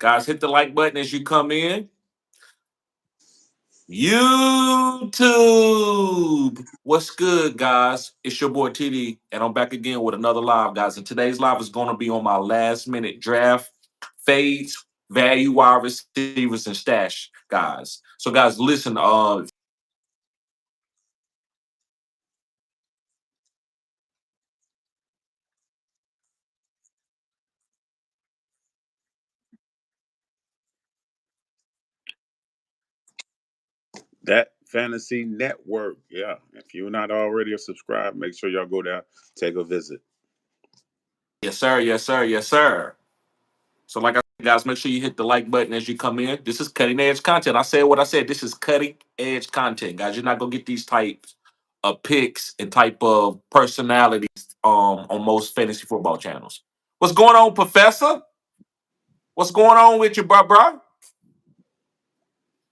Guys, hit the like button as you come in. YouTube. What's good, guys? It's your boy TD, and I'm back again with another live, guys. And today's live is going to be on my last minute draft fades, value wide receivers, and stash, guys. So, guys, listen. That Fantasy Network. Yeah. If you're not already a subscribe, make sure y'all go there, take a visit. Yes, sir. Yes, sir. Yes, sir. So, like I said, guys, make sure you hit the like button as you come in. This is cutting edge content. I said what I said. This is cutting edge content, guys. You're not gonna get these types of picks and type of personalities on most fantasy football channels. What's going on, Professor? What's going on with you, bro?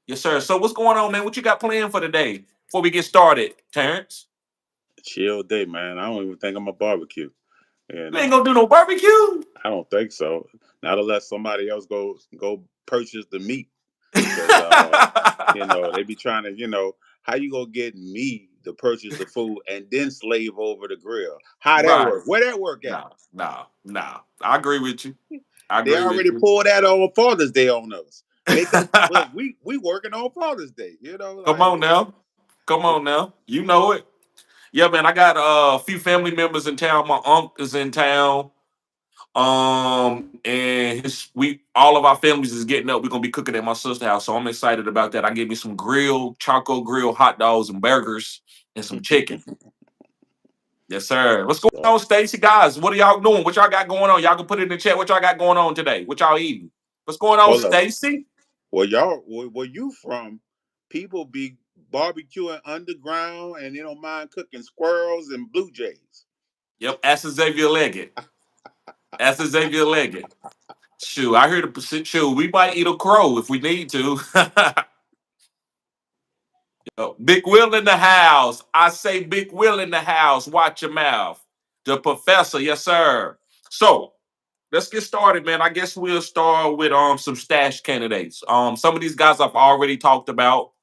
Yes, sir. So, what's going on, man? What you got planned for today before we get started, Terrence? Chill day, man. I don't even think I'm a barbecue. You You ain't know, gonna do no barbecue. I don't think so. Not unless somebody else go purchase the meat. Because they be trying to, how you gonna get me to purchase the food and then slave over the grill? How that Right. work? Where that work at? No. I agree with you. I They agree with already you. pulled that on Father's Day on us. Make us look. We working on Father's Day. Come Like on now. Come on now. You know it. Yeah, man. I got a few family members in town. My uncle is in town. And we all of our families is getting up. We're gonna be cooking at my sister's house. So I'm excited about that. I gave me some grilled, charcoal grill hot dogs and burgers and some chicken. Yes, sir. What's going so, on, Stacy? Guys, what are y'all doing? What y'all got going on? Y'all can put it in the chat. What y'all got going on today? What y'all eating? What's going on, hold up. Stacy? Where you from? People be barbecuing underground and they don't mind cooking squirrels and blue jays. Yep, that's Xavier Leggett. That's Xavier Leggett. Shoot, I heard the shoot. We might eat a crow if we need to. Big Will in the house. I say Big Will in the house. Watch your mouth. The professor, yes, sir. So let's get started, man. I guess we'll start with some stash candidates. Some of these guys I've already talked about.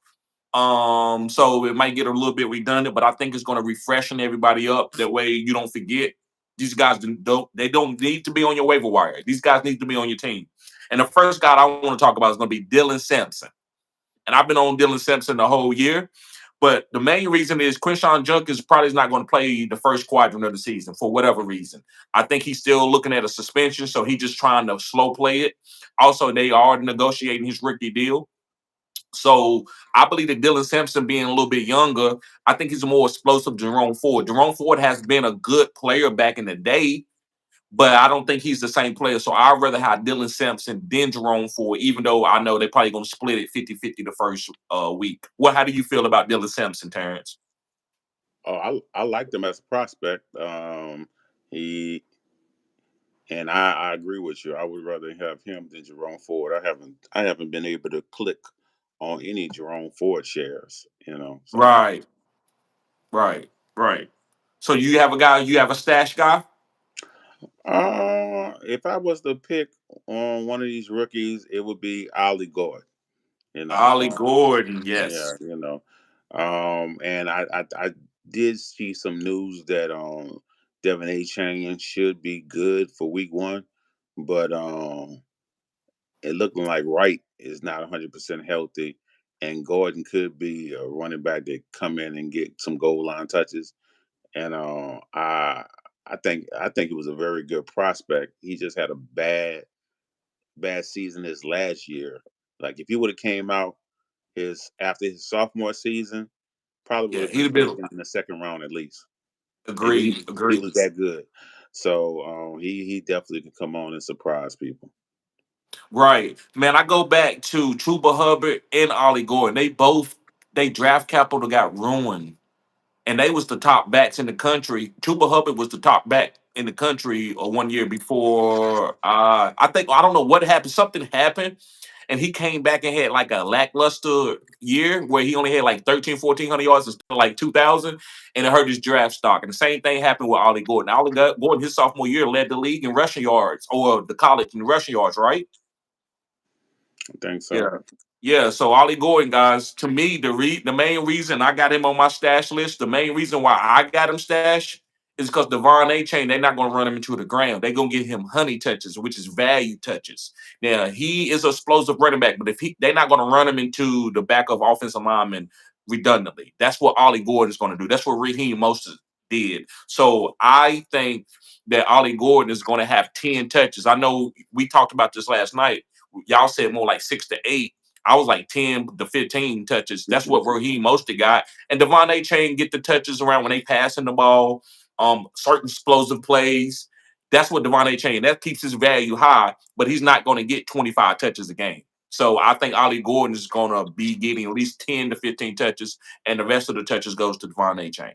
So it might get a little bit redundant, but I think it's going to refreshen everybody up. That way you don't forget. These guys don't need to be on your waiver wire. These guys need to be on your team. And the first guy I want to talk about is going to be Dylan Sampson. And I've been on Dylan Sampson the whole year. But the main reason is Quinshawn Junkins probably is not going to play the first quadrant of the season for whatever reason. I think he's still looking at a suspension, so he's just trying to slow play it. Also, they are negotiating his rookie deal. So I believe that Dylan Sampson being a little bit younger, I think he's a more explosive Jerome Ford. Jerome Ford has been a good player back in the day, but I don't think he's the same player. So I'd rather have Dylan Sampson than Jerome Ford, even though I know they're probably going to split it 50-50 the first week. How do you feel about Dylan Sampson, Terrence? I liked him as a prospect. He and I agree with you. I would rather have him than Jerome Ford. I haven't been able to click on any Jerome Ford shares. So Right, right. So you have a stash guy? if I was to pick on one of these rookies, it would be Ollie Gordon. You know, Ollie Gordon, yeah, yes. and I did see some news that Devin A. Chain should be good for week one, but it looking like Wright is not 100% healthy, and Gordon could be a running back that come in and get some goal line touches. And I think it was a very good prospect. He just had a bad season this last year. Like if he would have came out his after his sophomore season, probably would Yeah, have he'd been have been taken in the second round at least. He agreed. was that good. So he definitely can come on and surprise people. Right. Man, I go back to Chuba Hubbard and Ollie Gordon. They draft capital got ruined. And they was the top backs in the country. Chuba Hubbard was the top back in the country 1 year before. I think I don't know what happened. Something happened, and he came back and had like a lackluster year where he only had like 1,400 yards instead of like 2,000, and it hurt his draft stock. And the same thing happened with Ollie Gordon. Gordon his sophomore year led the league in rushing yards or the college in rushing yards, right? I think so. Yeah. Yeah. So Ollie Gordon, guys, to me, the main reason I got him on my stash list, the main reason why I got him stashed is because Devon A. Chain, they're not going to run him into the ground. They're going to get him honey touches, which is value touches. Now, he is a explosive running back, but if they're not going to run him into the back of offensive linemen redundantly. That's what Ollie Gordon is going to do. That's what Raheem Mostert did. So I think that Ollie Gordon is going to have 10 touches. I know we talked about this last night. Y'all said more like 6 to 8. I was like 10 to 15 touches. That's what Raheem Mostert got. And Devon A. Chain get the touches around when they passing the ball, certain explosive plays. That's what Devon A. Chain, that keeps his value high, but he's not going to get 25 touches a game. So I think Ollie Gordon is going to be getting at least 10 to 15 touches, and the rest of the touches goes to Devon A. Chain.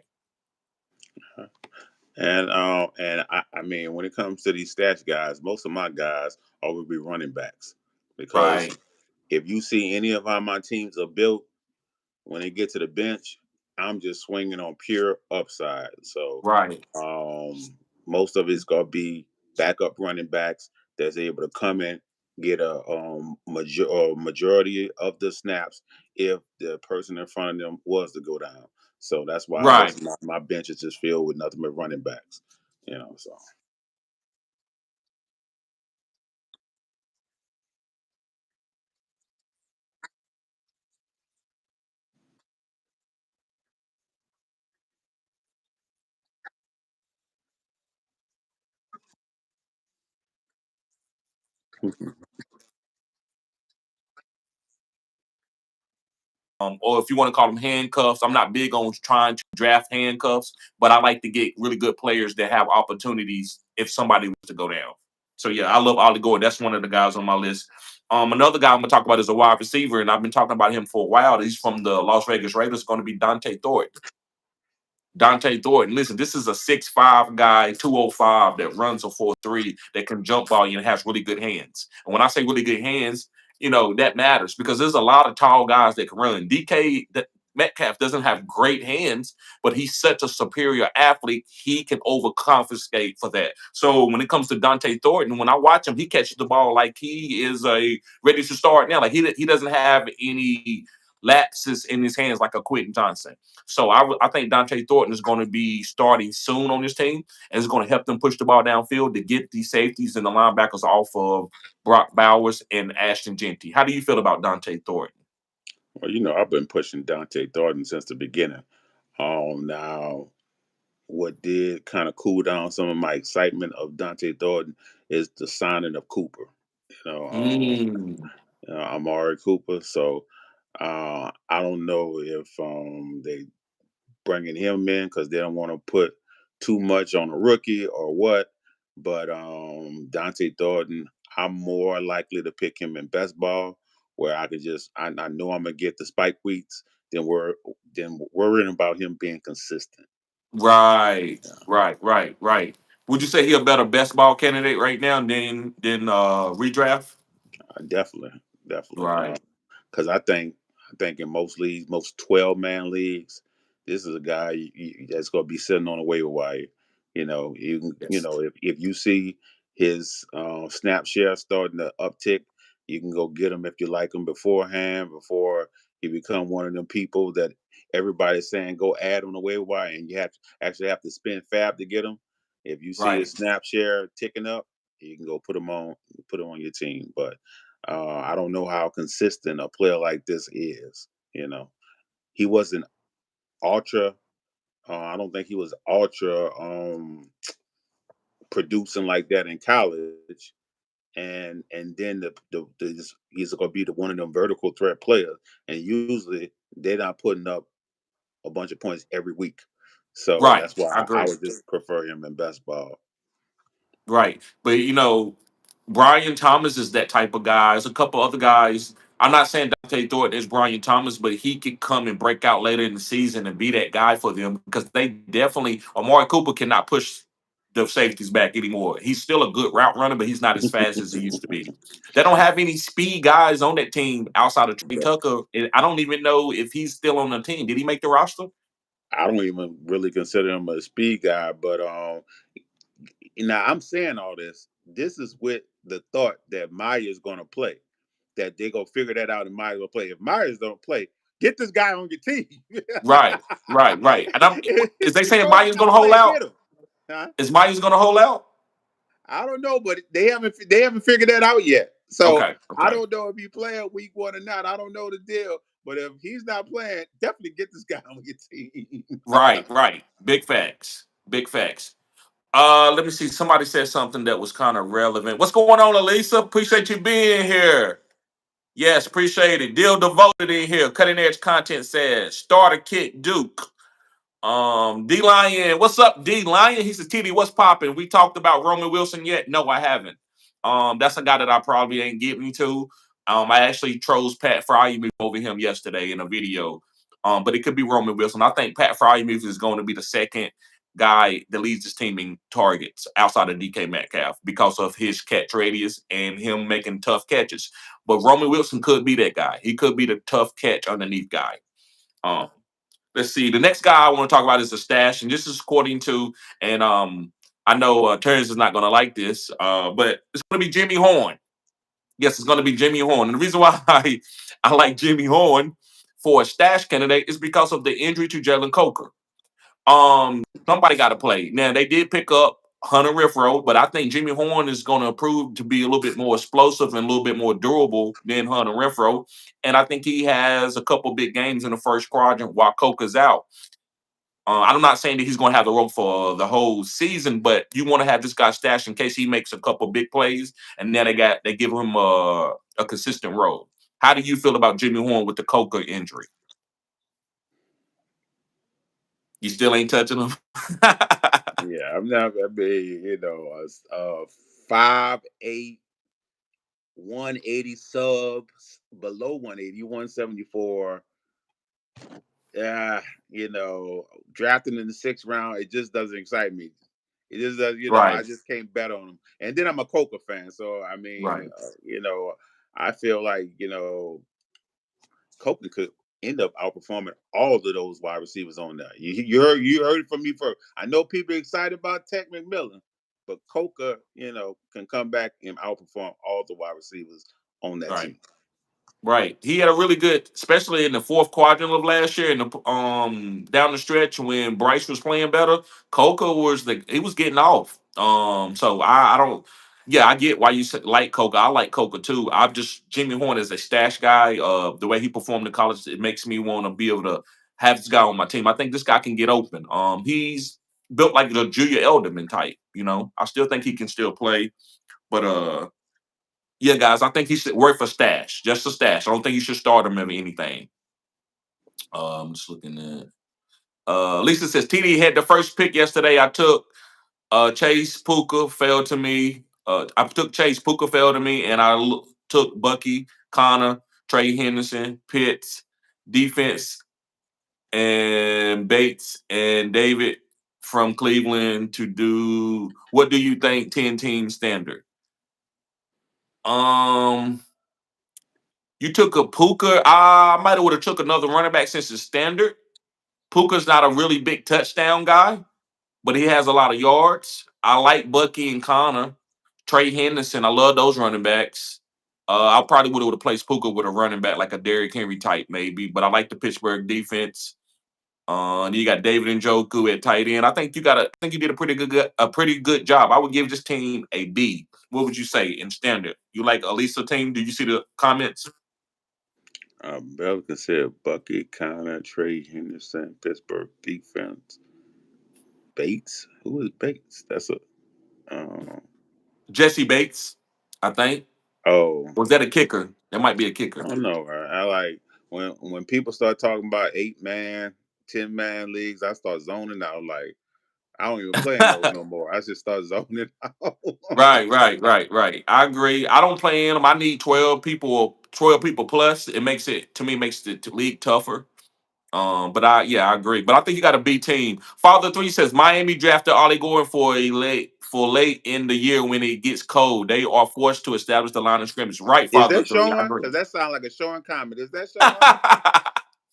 And I mean, when it comes to these stats guys, most of my guys always be running backs because Right, if you see any of how my teams are built, when they get to the bench, I'm just swinging on pure upside. So right, um, most of it's gonna be backup running backs that's able to come in, get a majority of the snaps if the person in front of them was to go down. So that's why right. most of my bench is just filled with nothing but running backs. So Or if you want to call them handcuffs. I'm not big on trying to draft handcuffs, but I like to get really good players that have opportunities if somebody was to go down. So yeah, I love Ollie Gordon. That's one of the guys on my list. Another guy I'm gonna talk about is a wide receiver, and I've been talking about him for a while. He's from the Las Vegas Raiders. Going to be Dante Thornton. Dante Thornton, listen, this is a 6'5" guy, 205 that runs a 4.3 that can jump ball you and has really good hands. And when I say really good hands, that matters because there's a lot of tall guys that can run. Metcalf doesn't have great hands, but he's such a superior athlete. He can overcompensate for that. So when it comes to Dante Thornton, when I watch him, he catches the ball like he is a ready to start now. Like he doesn't have any lapses in his hands like a Quentin Johnson. So I think Dante Thornton is going to be starting soon on this team, and it's going to help them push the ball downfield to get these safeties and the linebackers off of Brock Bowers and Ashton Genty. How do you feel about Dante Thornton? well, I've been pushing Dante Thornton since the beginning. Now what did kind of cool down some of my excitement of Dante Thornton is the signing of Cooper. You know, Mm, Amari Cooper. So I don't know if they bringing him in because they don't want to put too much on a rookie or what. But Dante Thornton, I'm more likely to pick him in best ball, where I could I know I'm gonna get the spike weeks than worrying about him being consistent. right, Yeah. right. Would you say he a better best ball candidate right now than redraft? Definitely, definitely. Right. Because I think in most leagues, most 12-man leagues, this is a guy that's going to be sitting on the waiver wire. Yes. If you see his snap share starting to uptick, you can go get him if you like him beforehand, before he become one of them people that everybody's saying go add on the waiver wire, and you actually have to spend fab to get him. If you see his Right. snap share ticking up, you can go put him on your team. But I don't know how consistent a player like this is. He wasn't ultra. I don't think he was ultra producing like that in college. And then he's going to be one of them vertical threat players, and usually they're not putting up a bunch of points every week. So Right. that's why I I agree. would just prefer him in best ball. Right. But Brian Thomas is that type of guy. There's a couple other guys. I'm not saying Dante Thornton is Brian Thomas, but he could come and break out later in the season and be that guy for them because they definitely Amari Cooper cannot push the safeties back anymore. He's still a good route runner, but he's not as fast as he used to be. They don't have any speed guys on that team outside of Trey Tucker. And I don't even know if he's still on the team. Did he make the roster? I don't even really consider him a speed guy, but now I'm saying all this. This is with the thought that Maya's going to play. that they go figure that out and Myers will play. If Myers don't play, get this guy on your team. Right, right, right. And is they If saying Coach Maya's not gonna hold playing, out? get him. Huh? Is Maya's gonna hold out? I don't know, but they haven't figured that out yet. So Okay, I okay. don't know if he playing week 1 or not. I don't know the deal. But if he's not playing, definitely get this guy on your team. Right, right. Big facts. Big facts. Let me see. Somebody said something that was kind of relevant. What's going on, Elisa? Appreciate you being here. Yes, appreciate it. Deal devoted in here. Cutting edge content says starter kick Duke. D Lion, what's up, D Lion? He says, TD, what's popping? We talked about Roman Wilson yet? No, I haven't. That's a guy that I probably ain't getting to. I actually chose Pat Fryermuth over him yesterday in a video. But it could be Roman Wilson. I think Pat Fryermuth is going to be the second guy that leads his team in targets outside of DK Metcalf because of his catch radius and him making tough catches. But Roman Wilson could be that guy. He could be the tough catch underneath guy. Um, let's see. The next guy I want to talk about is the stash, and this is according to, and I know Terrence is not going to like this, but it's going to be Jimmy Horn. Yes, it's going to be Jimmy Horn. And the reason why I like Jimmy Horn for a stash candidate is because of the injury to Jalen Coker. Somebody got to play. Now they did pick up Hunter Renfrow, but I think Jimmy Horn is going to prove to be a little bit more explosive and a little bit more durable than Hunter Renfrow. And I think he has a couple big games in the first quadrant while Coker's out. I'm not saying that he's going to have the role for the whole season, but you want to have this guy stashed in case he makes a couple big plays, and then they give him a consistent role. How do you feel about Jimmy Horn with the Coker injury? You still ain't touching him. Yeah, I'm not. I mean, 5'8", 180 subs, below 180, 174. Yeah, drafting in the 6th round, it just doesn't excite me. It just does, I Right, just can't bet on him. And then I'm a Coca fan, so I mean, right. I feel like Coca could end up outperforming all of those wide receivers on there. You heard it from me first. I know people are excited about Tech McMillan, but Coca, can come back and outperform all the wide receivers on that Right. team. Right. He had a really good, especially in the fourth quadrant of last year, in the down the stretch when Bryce was playing better. Coca he was getting off. So I don't. Yeah, I get why you like Coca. I like Coca too. I'm just Jimmy Horn is a stash guy. The way he performed in college, it makes me want to be able to have this guy on my team. I think this guy can get open. He's built like the Julia Elderman type. I still think he can still play, but yeah, guys, I think he should work for stash, just a stash. I don't think you should start him in anything. Just looking at. Lisa says TD had the first pick yesterday. I took Chase Puka fell to me. I took Chase Puka fell to me, and took Bucky, Connor, Trey Henderson, Pitts, defense, and Bates and David from Cleveland to do. What do you think? 10 team standard. Um. You took a Puka. I might have would have took another running back since it's standard. Puka's not a really big touchdown guy, but he has a lot of yards. I like Bucky and Connor. Trey Henderson, I love those running backs. I probably would have placed Puka with a running back like a Derrick Henry type, maybe. But I like the Pittsburgh defense. And you got David Njoku at tight end. I think you did a pretty good job. I would give this team a B. What would you say in standard? You like Elisa team? Did you see the comments? Belka said Bucket, Connor, Trey Henderson, Pittsburgh defense. Bates? Who is Bates? That's a Jesse Bates, I think. oh, Was that a kicker? That might be a kicker. I don't know. I like when people start talking about 8-man, 10-man leagues, I start zoning out. Like I don't even play in those no more. I just start zoning out. Right, right, right, right. I agree. I don't play in them. I need 12 people plus. It makes it to me makes the league tougher. But I agree. But I think you got a B team. Father Three says Miami drafted Ollie Gordon for late in the year when it gets cold. They are forced to establish the line of scrimmage. Right, Is Father that Three. I showing? agree. Because that sounds like a showing comment. Is that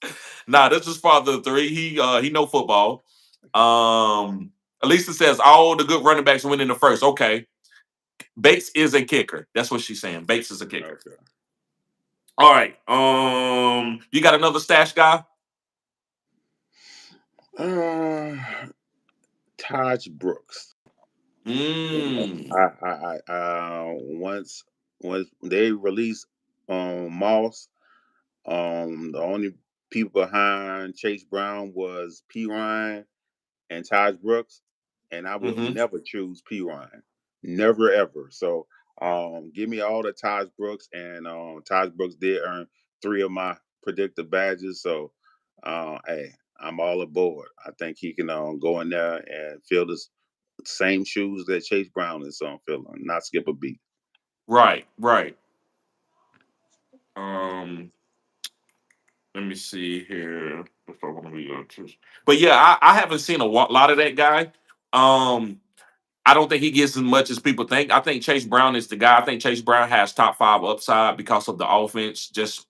showing? Nah, this is Father Three. He know football. Elisa says all the good running backs win in the first. Okay. Bates is a kicker. That's what she's saying. Bates is a kicker. Okay. All right. You got another stash guy? Uh, Taj Brooks. You know, Mm. once they released Moss, the only people behind Chase Brown was P Ryan and Taj Brooks, and I would Mm-hmm. never choose P Ryan, never ever. So give me all the Taj Brooks, and Taj Brooks did earn three of my predictive badges. So hey, I'm all aboard. I think he can go in there and fill the same shoes that Chase Brown is filling, not skip a beat. Right. Right. Um. Let me see here. Before when we go to, but yeah, I haven't seen a lot of that guy. Um. I don't think he gets as much as people think. I think Chase Brown is the guy. I think Chase Brown has top five upside because of the offense. Just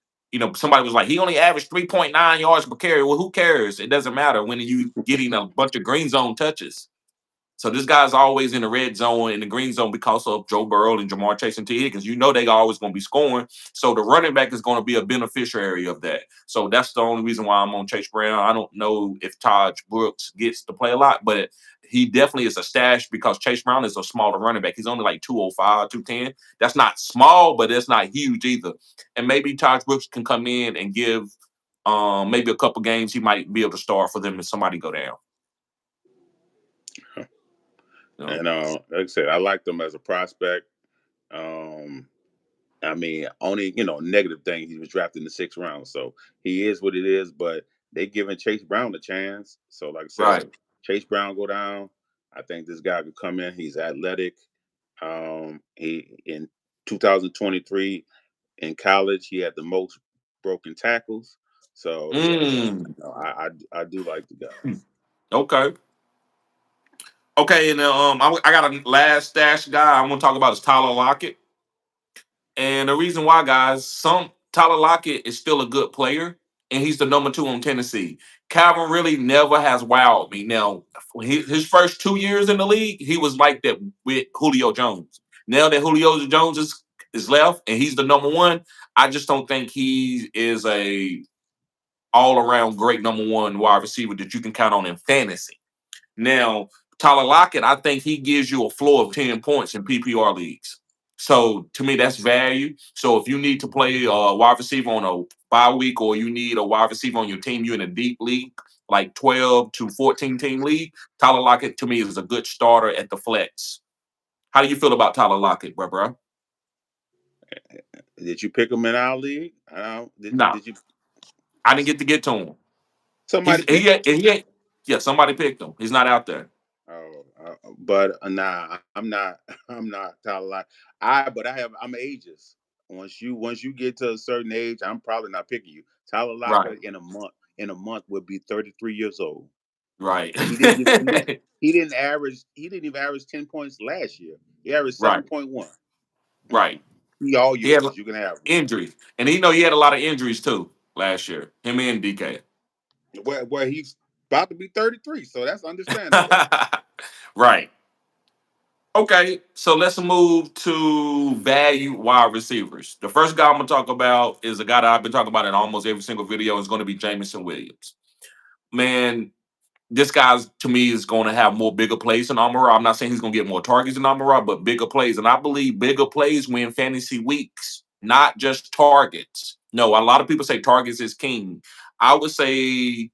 somebody was like, he only averaged 3.9 yards per carry. Well, who cares? It doesn't matter when you getting a bunch of green zone touches. So this guy's always in the red zone, in the green zone because of Joe Burrow and Jamar Chase and T. Higgins. They always going to be scoring. So the running back is going to be a beneficiary of that. So that's the only reason why I'm on Chase Brown. I don't know if Taj Brooks gets to play a lot, but he definitely is a stash because Chase Brown is a smaller running back. He's only like 205, 210. That's not small, but it's not huge either. And maybe Taj Brooks can come in and give maybe a couple games he might be able to start for them if somebody go down. You know? And like I said, I liked him as a prospect. Um, I mean, only negative thing, he was drafted in the 6th round, so he is what it is. But they giving Chase Brown a chance. So, like I said, Right. if Chase Brown go down, I think this guy could come in. He's athletic. He in 2023 in college, he had the most broken tackles. So yeah, Mm. I do like the guy. Okay. Okay, and I got a last stash guy I'm gonna talk about is Tyler Lockett. And the reason why, guys, some Tyler Lockett is still a good player, and he's the number two on Tennessee. Calvin really never has wowed me. Now, his first 2 years in the league, he was like that with Julio Jones. Now that Julio Jones is left and he's the number one, I just don't think he is a all around great number one wide receiver that you can count on in fantasy. Now, Tyler Lockett, I think he gives you a floor of 10 points in PPR leagues. So to me, that's value. So if you need to play a wide receiver on a bye week or you need a wide receiver on your team, you're in a deep league, like 12 to 14 team league, Tyler Lockett to me is a good starter at the flex. How do you feel about Tyler Lockett, bro? Did you pick him in our league? No, Did you? I didn't get to him. Somebody picked him. Yeah, somebody picked him. He's not out there. Oh, but nah, I'm not. I'm not Tyler Lockett. I'm ageist. Once you get to a certain age, I'm probably not picking you. Tyler Right, Lockett in a month will be 33 years old. right, He didn't even he didn't even average 10 points last year. He averaged right, 7.1. right. He all He had yours. You can have him. injuries, and he had a lot of injuries too last year. Him and DK. Where he's about to be 33, so that's understandable. Right. Okay, so let's move to value wide receivers. The first guy I'm gonna talk about is a guy that I've been talking about in almost every single video. Is going to be Jamison Williams. Man, this guy's to me is going to have more bigger plays than Amara. I'm not saying he's going to get more targets than Amara, but bigger plays. And I believe bigger plays win fantasy weeks, not just targets. No, a lot of people say targets is king. I would say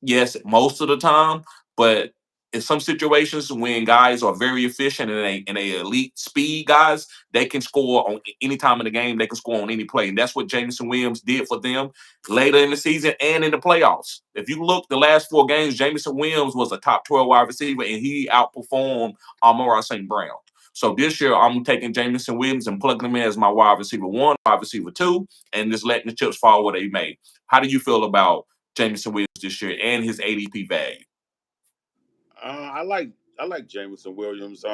yes, most of the time, but in some situations when guys are very efficient and they elite speed guys, they can score on any time in the game. They can score on any play, and that's what Jameson Williams did for them later in the season and in the playoffs. If you look the last 4 games, Jameson Williams was a top 12 wide receiver, and he outperformed Amon-Ra St. Brown. So this year, I'm taking Jameson Williams and plugging him in as my wide receiver one, wide receiver two, and just letting the chips fall where they may. How do you feel about Jameson Williams this year and his ADP value? I like Jameson Williams.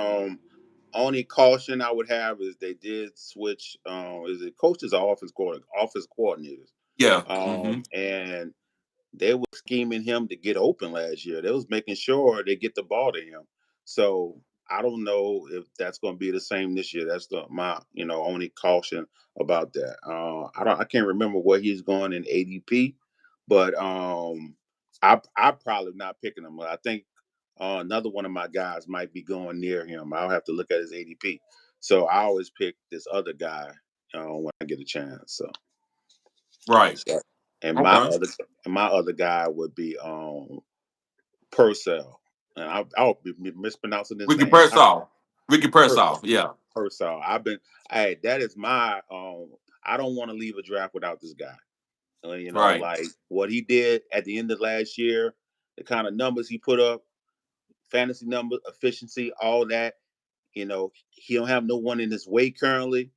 Only caution I would have is they did switch. Is it coaches or office coordinators? Yeah. Hmm. And they were scheming him to get open last year. They was making sure they get the ball to him. So I don't know if that's going to be the same this year. That's my only caution about that. I can't remember where he's going in ADP, but I probably not picking him. I think another one of my guys might be going near him. I'll have to look at his ADP. So I always pick this other guy when I get a chance. Right. So and Okay. my other guy would be Purcell, and I'll be mispronouncing his Ricky name. Pearsall. Ricky Purcell. Pearsall. Yeah. Purcell. Hey, that is my I don't want to leave a draft without this guy. Right. Like what he did at the end of last year, the kind of numbers he put up, fantasy numbers, efficiency, all that. He don't have no one in his way currently.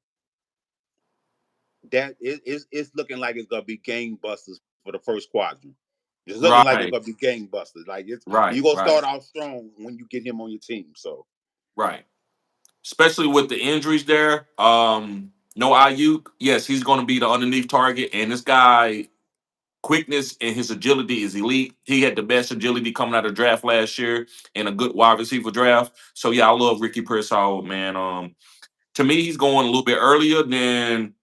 It's looking like it's gonna be gangbusters for the first quadrant. It's looking like it's gonna Right. be gangbusters. Like you're Right. gonna Right. start off strong when you get him on your team. So Right. Especially with the injuries there. No Ayuk. Yes, he's going to be the underneath target, and this guy quickness and his agility is elite. He had the best agility coming out of draft last year and a good wide receiver draft. So yeah, I love Ricky Pearsall, man. To me, he's going a little bit earlier than.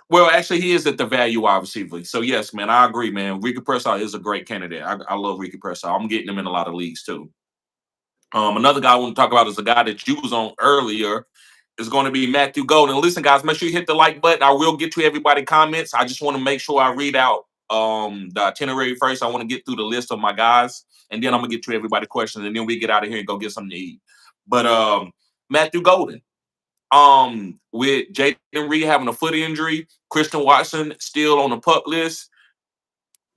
Well, actually, he is at the value wide receiver. So yes, man, I agree, man. Ricky Pearsall is a great candidate. I love Ricky Pearsall. I'm getting him in a lot of leagues too. Another guy I want to talk about is a guy that you was on earlier. Is going to be Matthew Golden. Listen, guys, make sure you hit the like button. I will get to everybody comments. I just want to make sure I read out the itinerary first. I want to get through the list of my guys, and then I'm gonna get to everybody questions, and then we get out of here and go get something to eat. But Matthew Golden, with Jaden Reed having a foot injury, Christian Watson still on the pup list.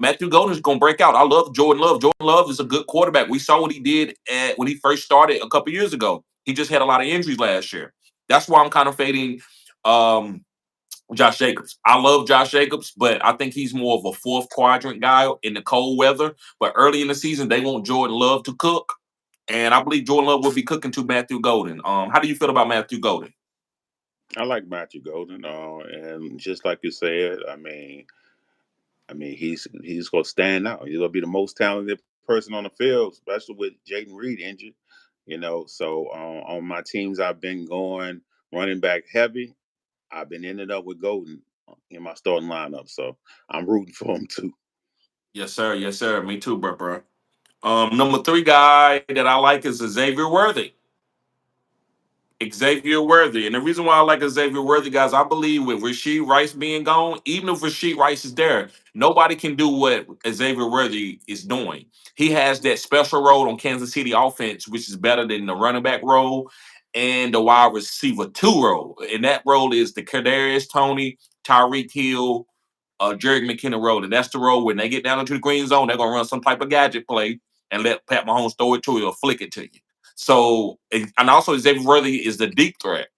Matthew Golden is going to break out. I love Jordan Love. Jordan Love is a good quarterback. We saw what he did when he first started a couple years ago. He just had a lot of injuries last year. That's why I'm kind of fading um, Josh Jacobs. I love Josh Jacobs, but I think he's more of a fourth quadrant guy in the cold weather. But early in the season, they want Jordan Love to cook. And I believe Jordan Love will be cooking to Matthew Golden. How do you feel about Matthew Golden? I like Matthew Golden, and just like you said, he's gonna stand out. He's gonna be the most talented person on the field, especially with Jaden Reed injured. So on my teams, I've been going running back heavy. I've been ended up with Golden in my starting lineup, so I'm rooting for him too. Yes, sir. Yes, sir. Me too, bro. Number three guy that I like is Xavier Worthy. Xavier Worthy. And the reason why I like Xavier Worthy, guys, I believe with Rasheed Rice being gone, even if Rasheed Rice is there, nobody can do what Xavier Worthy is doing. He has that special role on Kansas City offense, which is better than the running back role and the wide receiver two role. And that role is the Kadarius Tony, Tyreek Hill, Jerick McKinnon role. And that's the role when they get down into the green zone, they're going to run some type of gadget play and let Pat Mahomes throw it to you or flick it to you. So, and also Xavier Worthy is the deep threat.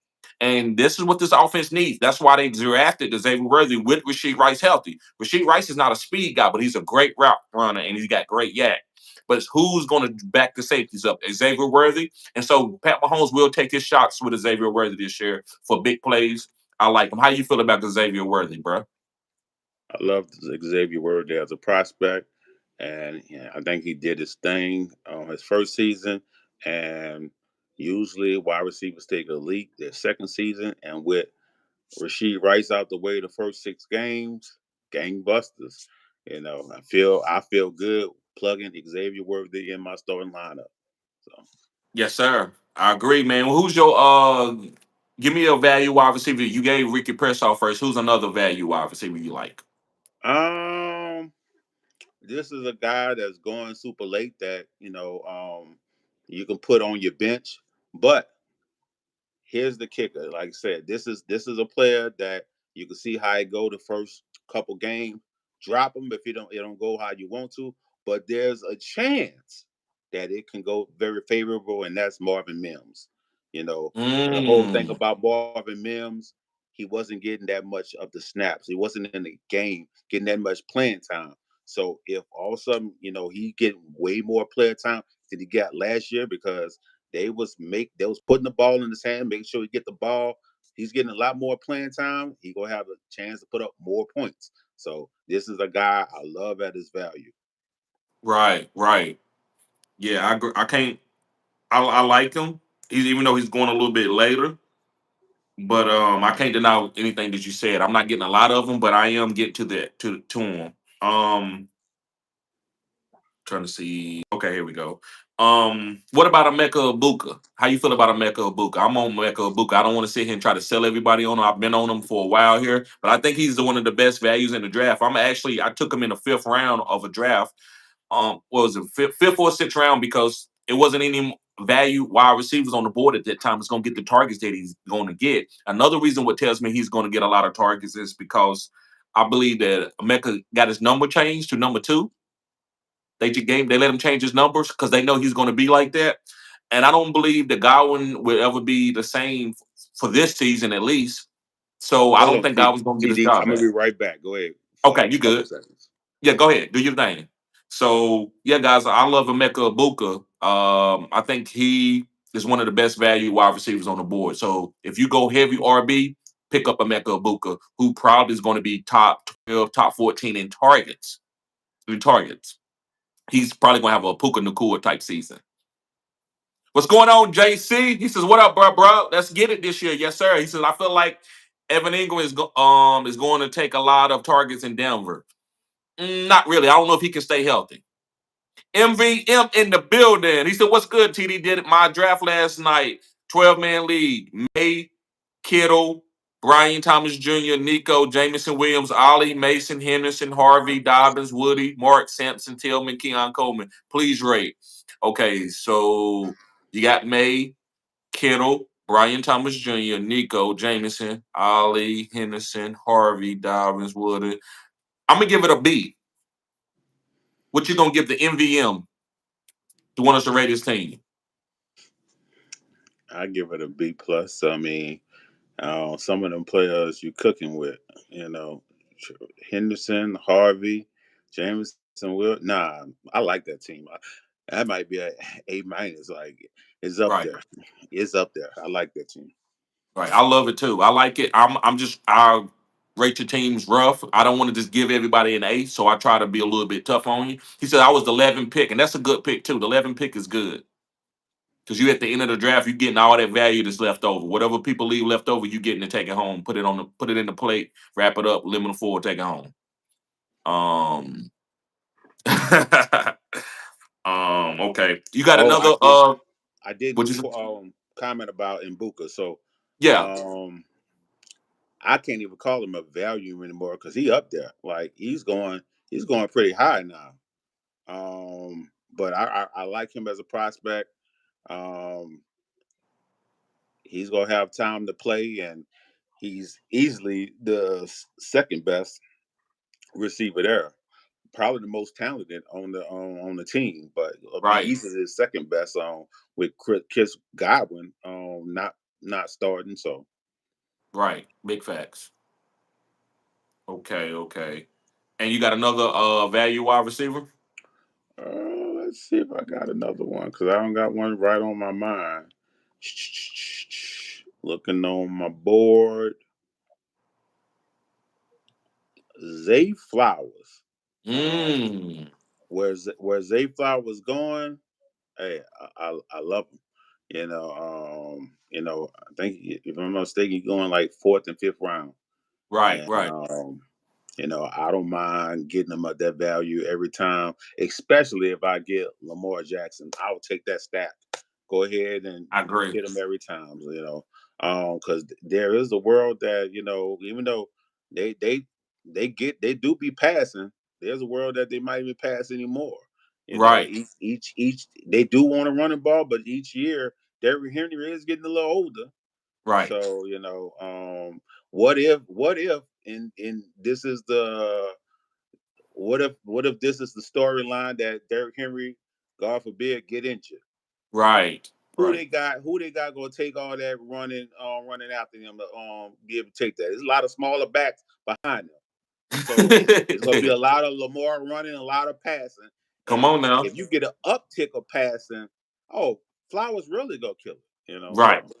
And this is what this offense needs. That's why they drafted Xavier Worthy with Rasheed Rice healthy. Rasheed Rice is not a speed guy, but he's a great route runner and he's got great yak. But it's who's going to back the safeties up? Xavier Worthy. And so Pat Mahomes will take his shots with Xavier Worthy this year for big plays. I like him. How you feel about Xavier Worthy, bro? I love Xavier Word as a prospect, and I think he did his thing on his first season. And usually, wide receivers take a leap their second season, and with Rasheed Rice out the way the first 6 games, gangbusters. I feel good plugging Xavier Worthy in my starting lineup. So Yes, sir. I agree, man. Well, who's your give me a value wide receiver? You gave Ricky Pearsall first. Who's another value wide receiver you like? um this is a guy that's going super late that you can put on your bench, but here's the kicker. Like I said, this is a player that you can see how it go the first couple games. Drop him if it don't go how you want to, but there's a chance that it can go very favorable, and that's Marvin Mims. And the whole thing Mm. about Marvin Mims, he wasn't getting that much of the snaps. He wasn't in the game getting that much playing time. So if all of a sudden, he getting way more player time than he got last year because they was putting the ball in his hand, making sure he get the ball. He's getting a lot more playing time. He gonna have a chance to put up more points. So this is a guy I love at his value. Right, right. Yeah, I agree. I can't. I like him. He's even though he's going a little bit later, but I can't deny anything that you said. I'm not getting a lot of them, but I am getting to that to him. Trying to see. Okay, here we go. What about Emeka Ibuka? How you feel about Emeka Ibuka? I'm on Emeka Ibuka. I don't want to sit here and try to sell everybody on him. I've been on him for a while here, but I think he's one of the best values in the draft. I took him in the fifth round of a draft. What was it, fifth or sixth round, because it wasn't any value wide receivers on the board at that time. It's going to get the targets that he's going to get. Another reason what tells me he's going to get a lot of targets is because I believe that Emeka got his number changed to number two. They let him change his numbers because they know he's going to be like that. And I don't believe that Godwin will ever be the same for this season at least. So I Hold don't on, think Godwin's going to get his TD. I'm job gonna back. be right back. Go ahead for Okay, you a couple good. seconds. Yeah, go ahead. Do your thing. So yeah, guys, I love Emeka Ibuka. I think he is one of the best value wide receivers on the board. So if you go heavy RB, pick up Emeka Ibuka, who probably is going to be top 12, top 14 in targets. In targets. He's probably gonna have a Puka Nakua type season. What's going on, JC? He says, "What up, bro? Let's get it this year." Yes, sir. He says, "I feel like Evan Ingram is going to take a lot of targets in Denver." Not really. I don't know if he can stay healthy. MVM in the building. He said, "What's good, TD? Did my draft last night. 12-man league. May, Kittle, Brian Thomas Jr., Nico, Jamison Williams, Ollie, Mason, Henderson, Harvey, Dobbins, Woody, Mark Sampson, Tillman, Keon Coleman. Please rate." Okay, so you got May, Kittle, Brian Thomas Jr., Nico, Jamison, Ollie, Henderson, Harvey, Dobbins, Woody. I'm gonna give it a B. What you gonna give the MVM to want us to rate his team? I give it a B plus. I mean, some of them players you cooking with, you know, Henderson, Harvey, Jameson, Will. Nah, I like that team. That might be A minus. Like it's up Right. there. It's up there. I like that team. Right. I love it too. I like it. I rate your teams rough. I don't want to just give everybody an A, so I try to be a little bit tough on you. He said I was the 11th pick, and that's a good pick too. The 11th pick is good. Because you at the end of the draft, you're getting all that value that's left over. Whatever people leave left over, you getting to take it home, put it in the plate, wrap it up, limit it forward, take it home. Um okay. You got Oh, another I didn't what you comment about Mbuka. So yeah, um I can't even call him a value anymore because he up there. Like he's going pretty high now. But I like him as a prospect. Um, he's gonna have time to play, and he's easily the second best receiver there. Probably the most talented on the team, but it'll be right, easily the second best with Chris Godwin not starting. So right. Big facts. Okay, okay. And you got another value wide receiver? let's see if I got another one because I don't got one right on my mind. Looking on my board, Zay Flowers. Um, Mm, where Zay Flowers going? Hey, I love him. I think if I'm not mistaken, he's going like fourth and fifth round, right, and right. I don't mind getting him at that value every time, especially if I get Lamar Jackson. I'll take that stack. Go ahead and I agree. hit him every time, because there is a world that even though they they they do be passing, there's a world that they might even pass anymore. Right, Each they do want to run the ball, but each year Derrick Henry is getting a little older. right, So what if in this is the what if this is the storyline that Derrick Henry, God forbid, get injured? right, Who right. they got? Who they got going to take all that running after him to be able to take that? There's a lot of smaller backs behind them, so it's going to be a lot of Lamar running, a lot of passing, Come and on now. if you get an uptick of passing, oh, Flowers really go kill it. Right. So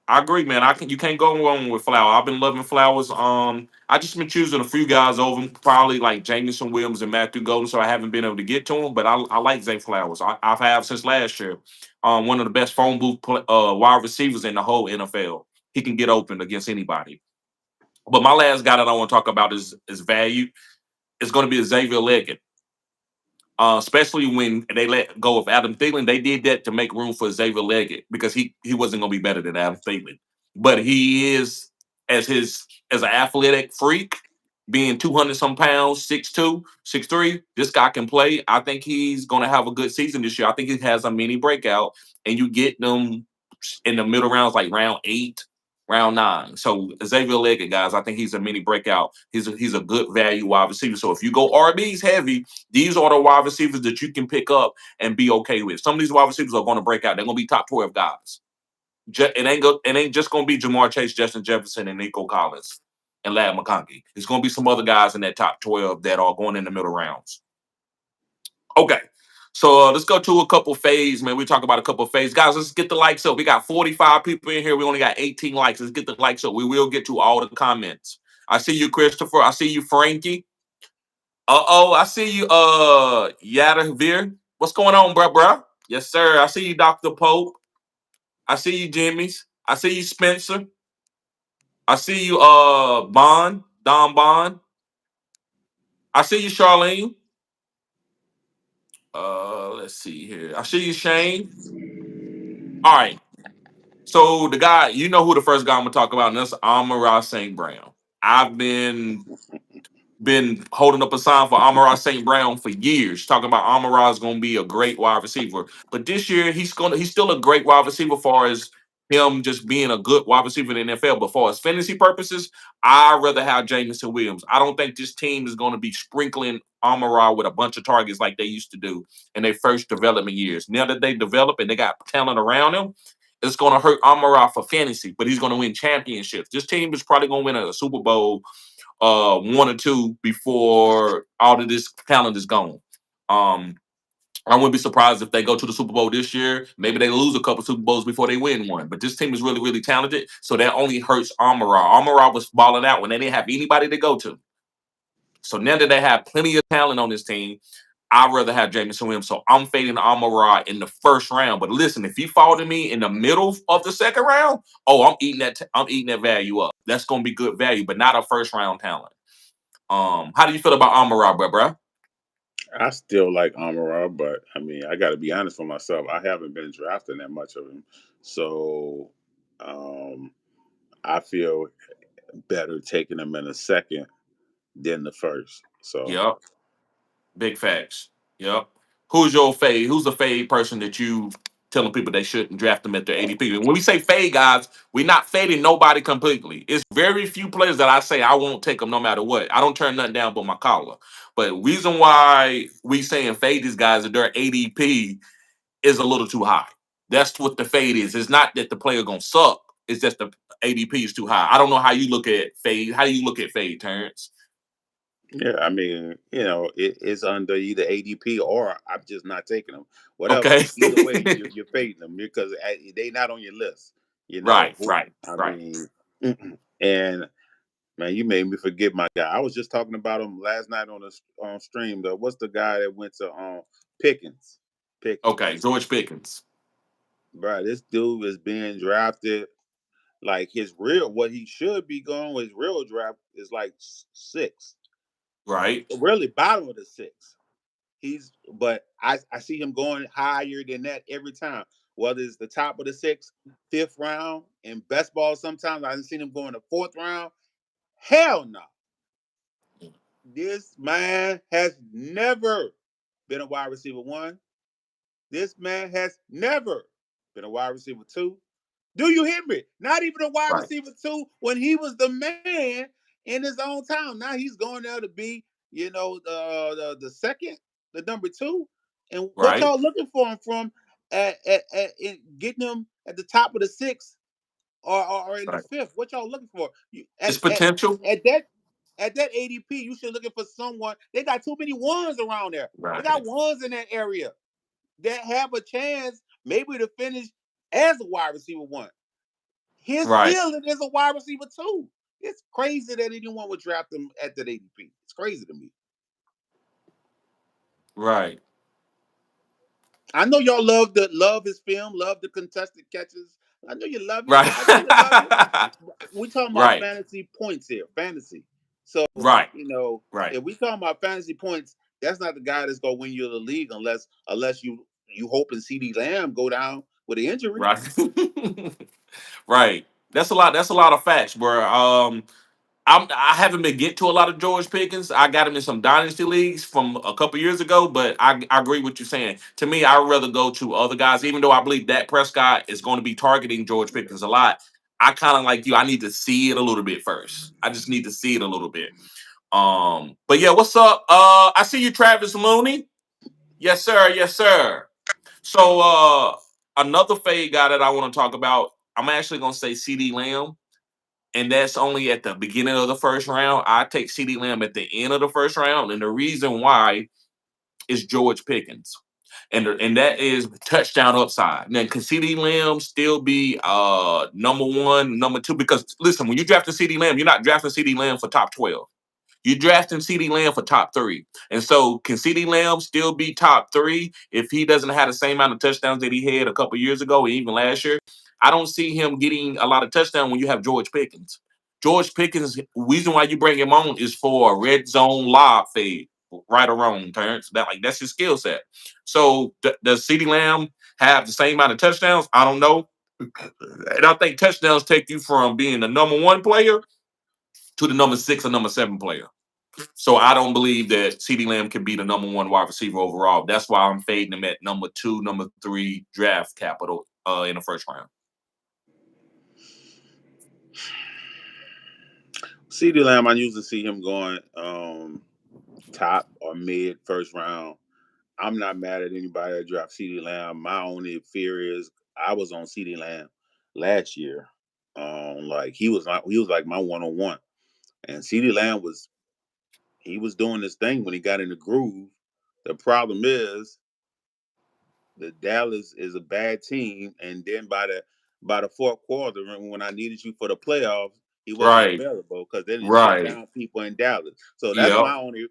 I agree, man. You can't go wrong with Flowers. I've been loving Flowers. I just been choosing a few guys over him, probably like Jamison Williams and Matthew Golden, so I haven't been able to get to him. But I like Zay Flowers. I've had since last year. One of the best phone booth wide receivers in the whole NFL. He can get open against anybody. But my last guy that I want to talk about is value. It's going to be Xavier Leggett. Especially when they let go of Adam Thielen. They did that to make room for Xavier Leggett because he wasn't going to be better than Adam Thielen. But he is as an athletic freak, being 200 some pounds, 6'2", 6'3". This guy can play. I think he's going to have a good season this year. I think he has a mini breakout, and you get them in the middle rounds like round 8, round 9. So Xavier Leggett, guys, I think he's a mini breakout. He's a good value wide receiver. So if you go RBs heavy, these are the wide receivers that you can pick up and be okay with. Some of these wide receivers are going to break out. They're going to be top 12 guys. It ain't just going to be Jamar Chase, Justin Jefferson, and Nico Collins and Lad McConkey. It's going to be some other guys in that top 12 that are going in the middle rounds. Okay. So let's go to a couple fades, man. We talk about a couple fades. Guys, let's get the likes up. We got 45 people in here. We only got 18 likes. Let's get the likes up. We will get to all the comments. I see you, Christopher. I see you, Frankie. I see you, Yadavir. What's going on, bruh? Yes, sir. I see you, Dr. Pope. I see you, Jimmy's. I see you, Spencer. I see you, Don Bond. I see you, Charlene. Let's see here. I see you, Shane. All right. So the guy, you know who the first guy I'm gonna talk about, and that's Amon-Ra St. Brown. I've been holding up a sign for Amon-Ra St. Brown for years, talking about Amon-Ra is going to be a great wide receiver. But this year, he's still a great wide receiver as far as him just being a good wide receiver in the NFL. But for his fantasy purposes, I'd rather have Jamison Williams. I don't think this team is going to be sprinkling Amon-Ra with a bunch of targets like they used to do in their first development years. Now that they develop and they got talent around him, it's going to hurt Amon-Ra for fantasy, but he's going to win championships. This team is probably going to win a Super Bowl 1 or 2 before all of this talent is gone. Um, I wouldn't be surprised if they go to the Super Bowl this year. Maybe they lose a couple Super Bowls before they win one. But this team is really, really talented. So that only hurts Amon-Ra. Amon-Ra was balling out when they didn't have anybody to go to. So now that they have plenty of talent on this team, I'd rather have Jameson Williams. So I'm fading Amon-Ra in the first round. But listen, if you fall to me in the middle of the second round, I'm eating that. I'm eating that value up. That's going to be good value, but not a first round talent. How do you feel about Amon-Ra, bro? I still like Amara, but I mean, I got to be honest with myself. I haven't been drafting that much of him, so um, I feel better taking him in a second than the first. So Yep. Big facts. Yep. Who's your fade? Who's the fade person that you telling people they shouldn't draft them at their ADP? And when we say fade, guys, we're not fading nobody completely. It's very few players that I say I won't take them no matter what. I don't turn nothing down but my collar. But reason why we saying fade these guys at their ADP is a little too high. That's what the fade is. It's not that the player gonna suck. It's just the ADP is too high. I don't know how you look at fade. How do you look at fade, Terrence? yeah, I mean, it's under either ADP or I'm just not taking them. Whatever. Okay. Either way, you're fading them because they not on your list. Right, right, I right. mean, and man, you made me forget my guy. I was just talking about him last night on the on stream. Though, what's the guy that went to Pickens? Okay, Pickens, George Pickens. bro. This dude is being drafted like his real. What he should be going with his real draft is like six, Right, really bottom of the six. But I see him going higher than that every time. Whether it's the top of the sixth, fifth round in best ball, sometimes I've seen him go in the fourth round. Hell no. This man has never been a wide receiver one. This man has never been a wide receiver two. Do you hear me? Not even a wide right, receiver two when he was the man in his own town. Now he's going there to be, the second, the number two. And what right, y'all looking for him from in getting him at the top of the sixth or in the right. fifth? What y'all looking for? You, It's potential. at that at that ADP, you should looking for someone. They got too many ones around there. They got Right, ones in that area that have a chance maybe to finish as a wide receiver one. His Right. ceiling is a wide receiver too. It's crazy that anyone would draft him at that ADP. It's crazy to me. Right. I know y'all love his film, love the contested catches. I know you love it. Right. I know you love it. We talking about Right. fantasy points here, fantasy. So Right. Right. if we talking about fantasy points, that's not the guy that's gonna win you the league unless you hoping CD Lamb go down with an injury. Right. Right. That's a lot of facts, bro. I haven't been getting to a lot of George Pickens. I got him in some dynasty leagues from a couple years ago, but I agree with you saying. To me, I'd rather go to other guys, even though I believe Dak Prescott is going to be targeting George Pickens a lot. I kind of like you. I need to see it a little bit first. I just need to see it a little bit. But yeah, what's up? I see you, Travis Looney. Yes, sir. Yes, sir. So another fade guy that I want to talk about, I'm actually gonna say CD Lamb, and that's only at the beginning of the first round. I take CD Lamb at the end of the first round, and the reason why is George Pickens. And that is touchdown upside. Now, can CD Lamb still be number one, number two? Because listen, when you draft a CD Lamb, you're not drafting CD Lamb for top 12. You're drafting CD Lamb for top three. And so can CD Lamb still be top three if he doesn't have the same amount of touchdowns that he had a couple years ago, and even last year? I don't see him getting a lot of touchdowns when you have George Pickens. George Pickens, reason why you bring him on is for a red zone lob fade, right or wrong, Terrence. That's his skill set. So does CD Lamb have the same amount of touchdowns? I don't know. And I think touchdowns take you from being the number one player to the number six or number seven player. So I don't believe that CeeDee Lamb can be the number one wide receiver overall. That's why I'm fading him at number two, number three draft capital in the first round. CD Lamb, I usually see him going top or mid first round. I'm not mad at anybody that dropped CD Lamb. My only fear is I was on CD Lamb last year. Like he was like my 101. And CD Lamb was doing this thing when he got in the groove. The problem is the Dallas is a bad team, and then by the fourth quarter, when I needed you for the playoffs, he wasn't Right, available because they didn't shut right. down people in Dallas. So that's Yep. my only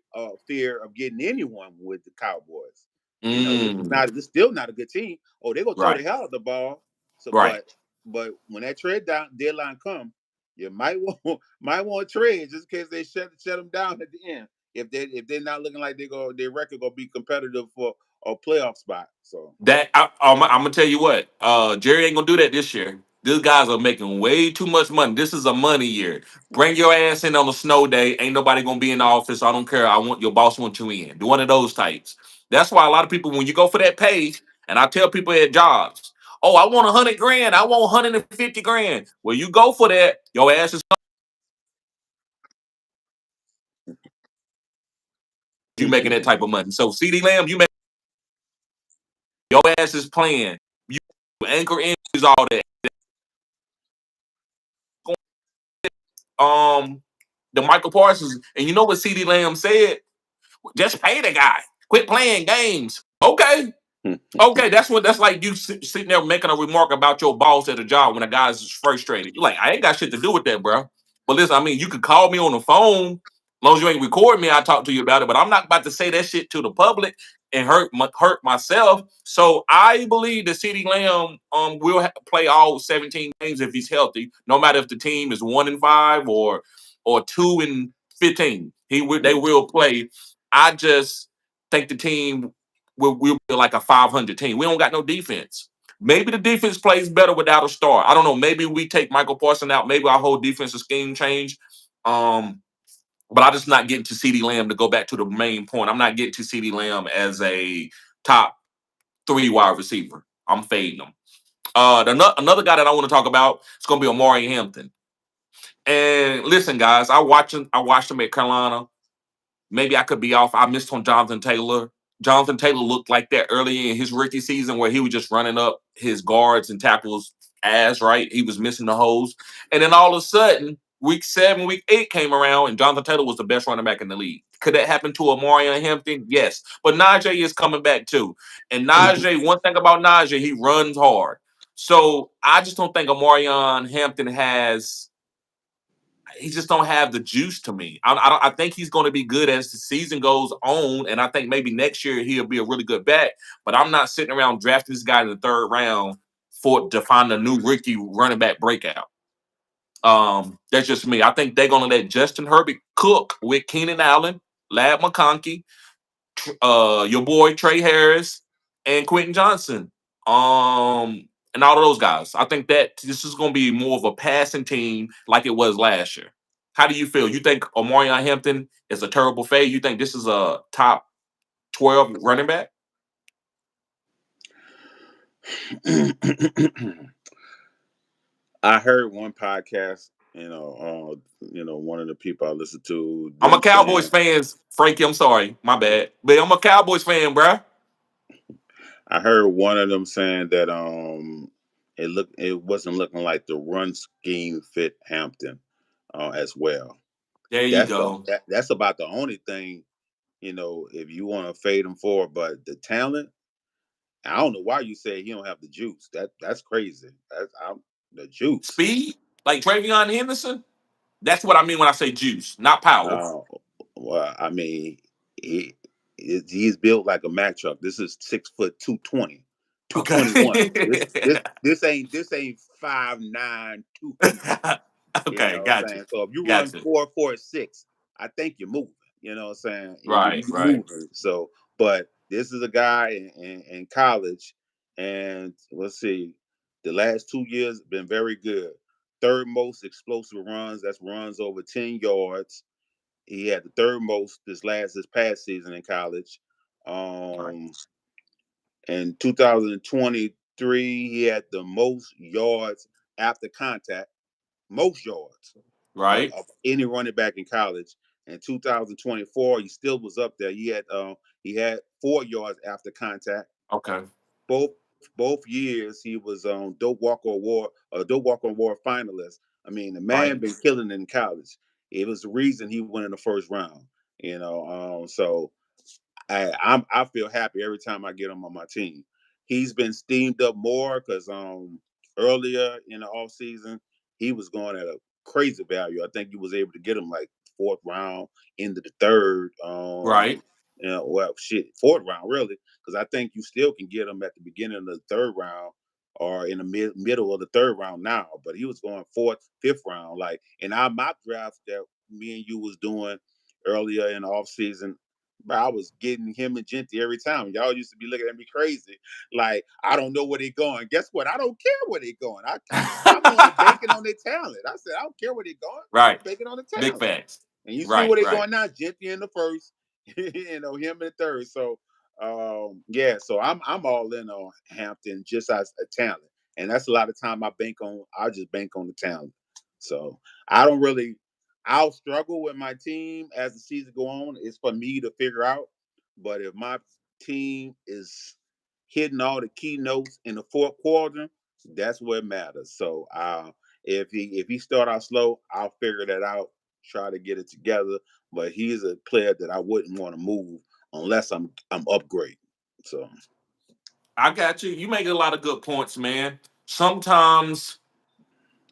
fear of getting anyone with the Cowboys. This is Mm, not this still not a good team. Oh, they're gonna throw the right, hell out the ball. So, right. but when that trade down deadline come, you might want to trade just in case they shut them down at the end. If they're not looking like their record gonna be competitive for a playoff spot. So I'm gonna tell you what, Jerry ain't gonna do that this year. These guys are making way too much money. This is a money year. Bring your ass in on a snow day. Ain't nobody gonna be in the office. I don't care. I want your boss want you in. Do one of those types. That's why a lot of people, when you go for that pay, and I tell people at jobs, oh, I want 100 grand. I want 150 grand. Well, you go for that. Your ass is you making that type of money. So CD Lamb, you make your ass is playing. You anchor injuries, all that. Um, the Michael Parsons, and you know what CD Lamb said? Just pay the guy. Quit playing games. Okay. Okay, that's like you sitting there making a remark about your boss at a job when a guy's frustrated. You're like, I ain't got shit to do with that, bro. But listen, I mean, you could call me on the phone. As long as you ain't record me, I talk to you about it. But I'm not about to say that shit to the public and hurt myself. So I believe that CeeDee Lamb will play all 17 games if he's healthy, no matter if the team is 1-5 or 2-15. They will play. I just think the team we'll be like a 500 team. We don't got no defense. Maybe the defense plays better without a star. I don't know. Maybe we take Michael Parsons out. Maybe our whole defensive scheme change. Um, but I'm just not getting to CeeDee Lamb to go back to the main point. I'm not getting to CeeDee Lamb as a top three wide receiver. I'm fading him. Another guy that I want to talk about is going to be Amari Hampton. And listen, guys, I watched him at Carolina. Maybe I could be off. I missed on Jonathan Taylor. Jonathan Taylor looked like that early in his rookie season where he was just running up his guards and tackles ass, right? He was missing the holes. And then all of a sudden, week 7, week 8 came around, and Jonathan Taylor was the best running back in the league. Could that happen to Amari Hampton? Yes. But Najee is coming back too. And Najee, one thing about Najee, he runs hard. So I just don't think Omarion Hampton has. He just don't have the juice to me. I think he's going to be good as the season goes on, and I think maybe next year he'll be a really good back. But I'm not sitting around drafting this guy in the third round for to find a new rookie running back breakout. That's just me. I think they're going to let Justin Herbert cook with Keenan Allen, Lad McConkey, your boy Trey Harris, and Quentin Johnson. And all of those guys. I think that this is going to be more of a passing team like it was last year. How do you feel? You think Omarion Hampton is a terrible fade? You think this is a top 12 running back? I heard one podcast, one of the people I listen to, I'm a them Cowboys saying, fan, Frankie. I'm sorry, my bad, but I'm a Cowboys fan, bruh. I heard one of them saying that it wasn't looking like the run scheme fit Hampton as well. There you go. That's about the only thing, if you want to fade him forward, but the talent, I don't know why you say he don't have the juice. That's crazy. The juice. Speed, like Travion Henderson. That's what I mean when I say juice, not power. Uh, well, I mean, he he's built like a Mack truck. This is 6 foot 220, two twenty one. This Okay. this this ain't 5'9", 200. You Okay, know what I'm gotcha. saying? So if you run Gotcha. 4.46, I think you're moving. You know what I'm saying? Right, You're right, moving. So, but this is a guy in college, and let's see, the last 2 years been very good. Third most explosive runs. That's runs over 10 yards. He had the third most this past season in college. right, Um, in 2023, he had the most yards after contact, most yards right. of any running back in college. In 2024, he still was up there. He had 4 yards after contact. Okay, Both years he was on Dope Walker Award finalist. I mean, the man right. been killing in college. It was the reason he went in the first round. So I feel happy every time I get him on my team. He's been steamed up more because earlier in the off season he was going at a crazy value. I think you was able to get him like fourth round into the third. Right. Well, shit, fourth round really, because I think you still can get him at the beginning of the third round or in the middle of the third round now. But he was going fourth, fifth round. Like in our mock draft that me and you was doing earlier in the off season, I was getting him and Genty every time. Y'all used to be looking at me crazy, like I don't know where they're going. Guess what? I don't care where they're going. I'm only banking on their talent. I said I don't care where they're going. I'm Right. banking on the Big talent. facts. And you see Right, where they're right. going now. Genty in the first, him in the third. So yeah, so I'm all in on Hampton just as a talent, and that's a lot of time I just bank on the talent. So I don't really. I'll struggle with my team as the season go on. It's for me to figure out. But if my team is hitting all the key notes in the fourth quarter, that's what matters. So if he start out slow, I'll figure that out, try to get it together. But he's a player that I wouldn't want to move unless I'm upgrading. So I got you. You make a lot of good points, man. Sometimes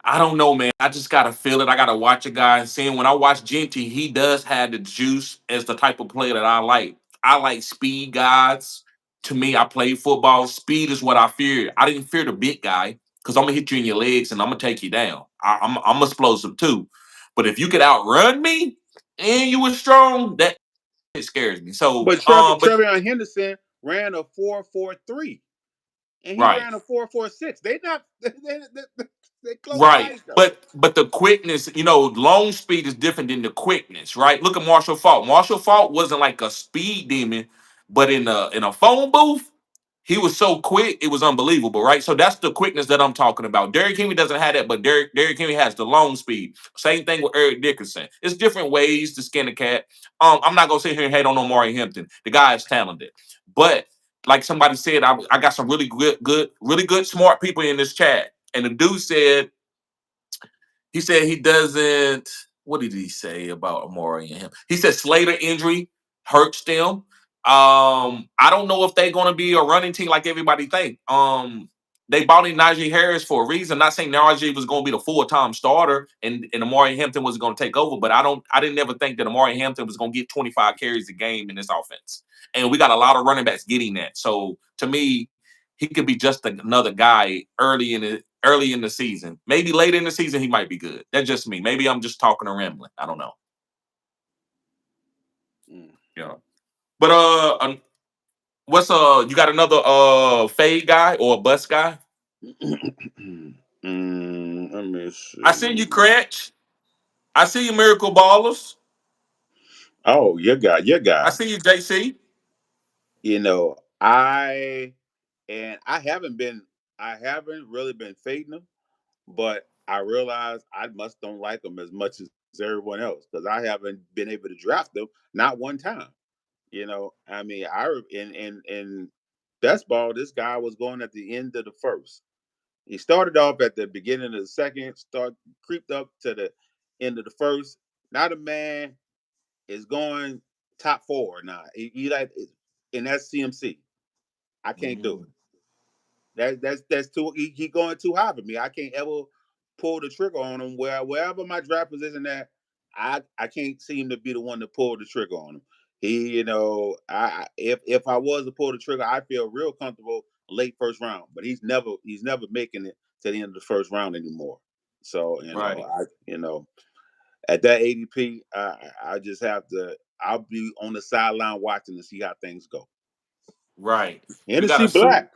I don't know, man. I just gotta feel it. I gotta watch a guy and seeing when I watch Genty, he does have the juice as the type of player that I like. I like speed guys. To me, I played football. Speed is what I fear. I didn't fear the big guy because I'm gonna hit you in your legs and I'm gonna take you down. I'm explosive too. But if you could outrun me and you were strong, that it scares me. So, but but Trevion Henderson ran a 4.43 and he right. ran a 4.46. They not they close Right. alike though. But the quickness, long speed is different than the quickness, right? Look at Marshall Falk. Marshall Falk wasn't like a speed demon, but in a phone booth, he was so quick, it was unbelievable, right? So that's the quickness that I'm talking about. Derrick Henry doesn't have that, but Derrick Henry has the long speed. Same thing with Eric Dickerson. It's different ways to skin a cat. I'm not gonna sit here and hate on Omari Hampton. The guy is talented. But like somebody said, I got some really good, smart people in this chat. And the dude said he said he doesn't. What did he say about Amari and him? He said Slater injury hurts them. I don't know if they're going to be a running team like everybody think. they bought in Najee Harris for a reason. Not saying Najee was going to be the full-time starter and Amari Hampton was going to take over, but I didn't ever think that Amari Hampton was going to get 25 carries a game in this offense. And we got a lot of running backs getting that. So to me, he could be just another guy early in the season. Maybe later in the season he might be good. That's just me. Maybe I'm just talking or rambling. I don't know. Mm. Yeah. But what's you got another fade guy or a bust guy? Let me I see you, see. Cratch. I see you, Miracle Ballers. Oh, your I guy. see you, JC. You know, I I haven't really been fading him, but I realize I must don't like him as much as everyone else because I haven't been able to draft him not one time. I mean, in best ball, this guy was going at the end of the first. He started off at the beginning of the second, creeped up to the end of the first. Now the man is going top four now. He like, and that's CMC. I can't do Mm, it. That's too. He going too high for me. I can't ever pull the trigger on him. Wherever my draft position at, I can't seem to be the one to pull the trigger on him. If I was to pull the trigger, I feel real comfortable late first round. But he's never making it to the end of the first round anymore. So right, at that ADP, I just have to. I'll be on the sideline watching to see how things go. right. We got Hennessy a super. Black.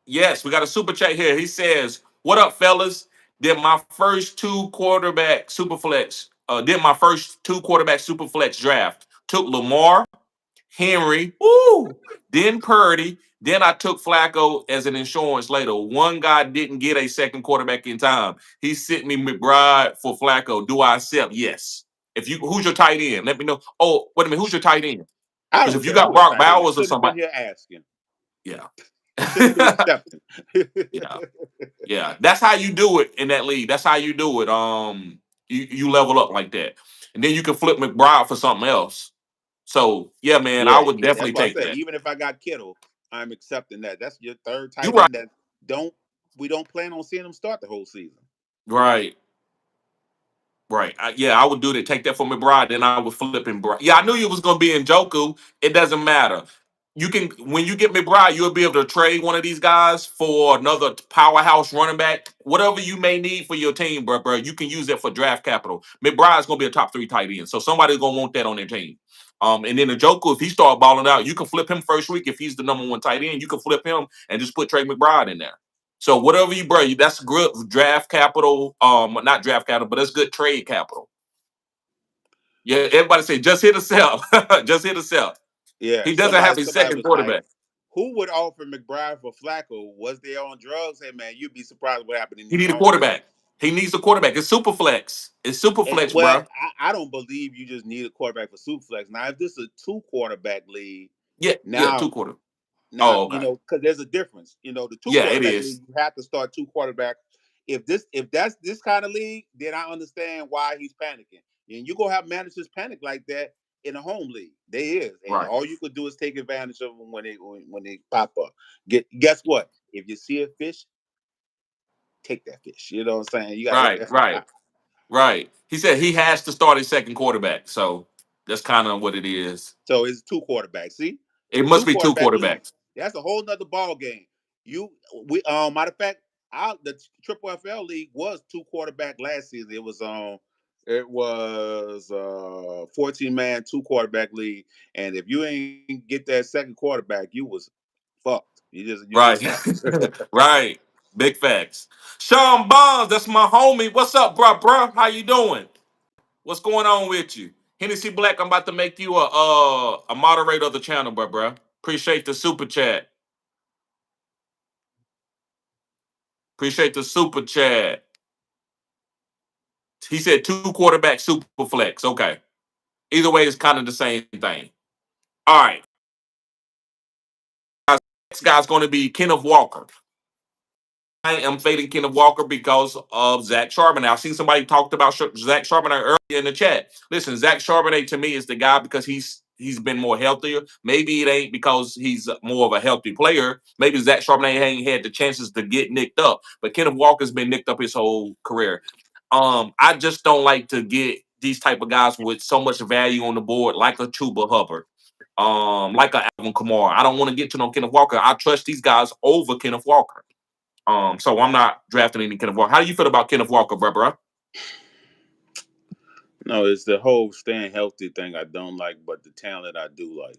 Yes, we got a super chat here. He says, "What up, fellas? Did my first two quarterback super flex? Did my first two quarterback super flex draft? Took Lamar, Henry, woo, then Purdy, then I took Flacco as an insurance later. One guy didn't get a second quarterback in time. He sent me McBride for Flacco. Do I accept? Yes. If you, who's your tight end? Let me know. Oh, wait a minute, who's your tight end? I Because don't if you care got who the Brock tight end. Bowers or Shouldn't have been somebody, here asking. yeah, Should have been accepting. yeah, yeah. That's how you do it in that league. That's how you do it. You level up like that, and then you can flip McBride for something else. So yeah, man, I Yeah, would that's definitely why I take say that. even if I got Kittle, I'm accepting that. That's your third You tight right, end that don't we don't plan on seeing him start the whole season. right. Right. Yeah, I would do that. Take that for McBride, then I would flip McBride. Yeah, I knew you was gonna be in Joku. It doesn't matter. You can when you get McBride, you'll be able to trade one of these guys for another powerhouse running back. Whatever you may need for your team, bro. You can use that for draft capital. McBride's gonna be a top three tight end, so somebody's gonna want that on their team. And then the Joku, if he start balling out, you can flip him first week. If he's the number one tight end, you can flip him and just put Trey McBride in there. So whatever you bring, that's good draft capital. Not draft capital, but that's good trade capital. Yeah, everybody say just hit a sell. Just hit a sell. Yeah, He doesn't have his somebody second was like, quarterback. who would offer McBride for Flacco? Was they on drugs? Hey man, you'd be surprised what happened in He these need a home leagues. quarterback. He needs a quarterback. It's super flex. It's super flex, Well, bro. I don't believe you just need a quarterback for Superflex. Now, if this is a two quarterback league, Yeah, yeah, now two quarter. Now, Oh, okay. because there's a difference. The two Yeah, it quarterback is. league, you have to start two quarterbacks. If that's this kind of league, then I understand why he's panicking. And you gonna have managers panic like that in a home league. They is, and Right, all you could do is take advantage of them when they pop up. Guess what? If you see a fish, take that fish. You know what I'm saying? You right, right, got. right. He said he has to start his second quarterback. So that's kind of what it is. So it's two quarterbacks. See, It must two be two quarterback league. quarterbacks. That's a whole nother ball game. You we matter of fact, the Triple FL league was two quarterback last season. It was 14-man two quarterback league, and if you ain't get that second quarterback, you was fucked. You just Right, fucked. right. Big facts. Sean Bonds, that's my homie. What's up, bro? How you doing? What's going on with you? Hennessy Black, I'm about to make you a moderator of the channel, bro. Appreciate the super chat. Appreciate the super chat. He said two quarterback super flex. Okay. Either way, it's kind of the same thing. All right. Next guy's going to be Kenneth Walker. I am fading Kenneth Walker because of Zach Charbonnet. I've seen somebody talked about Zach Charbonnet earlier in the chat. Listen, Zach Charbonnet to me is the guy because he's been more healthier. Maybe it ain't because he's more of a healthy player. Maybe Zach Charbonnet ain't had the chances to get nicked up. But Kenneth Walker's been nicked up his whole career. I just don't like to get these type of guys with so much value on the board, like a Chuba Hubbard, like a Alvin Kamara. I don't want to get to no Kenneth Walker. I trust these guys over Kenneth Walker. So I'm not drafting any Kenneth Walker. How do you feel about Kenneth Walker, bro? No, it's the whole staying healthy thing I don't like, but the talent I do like.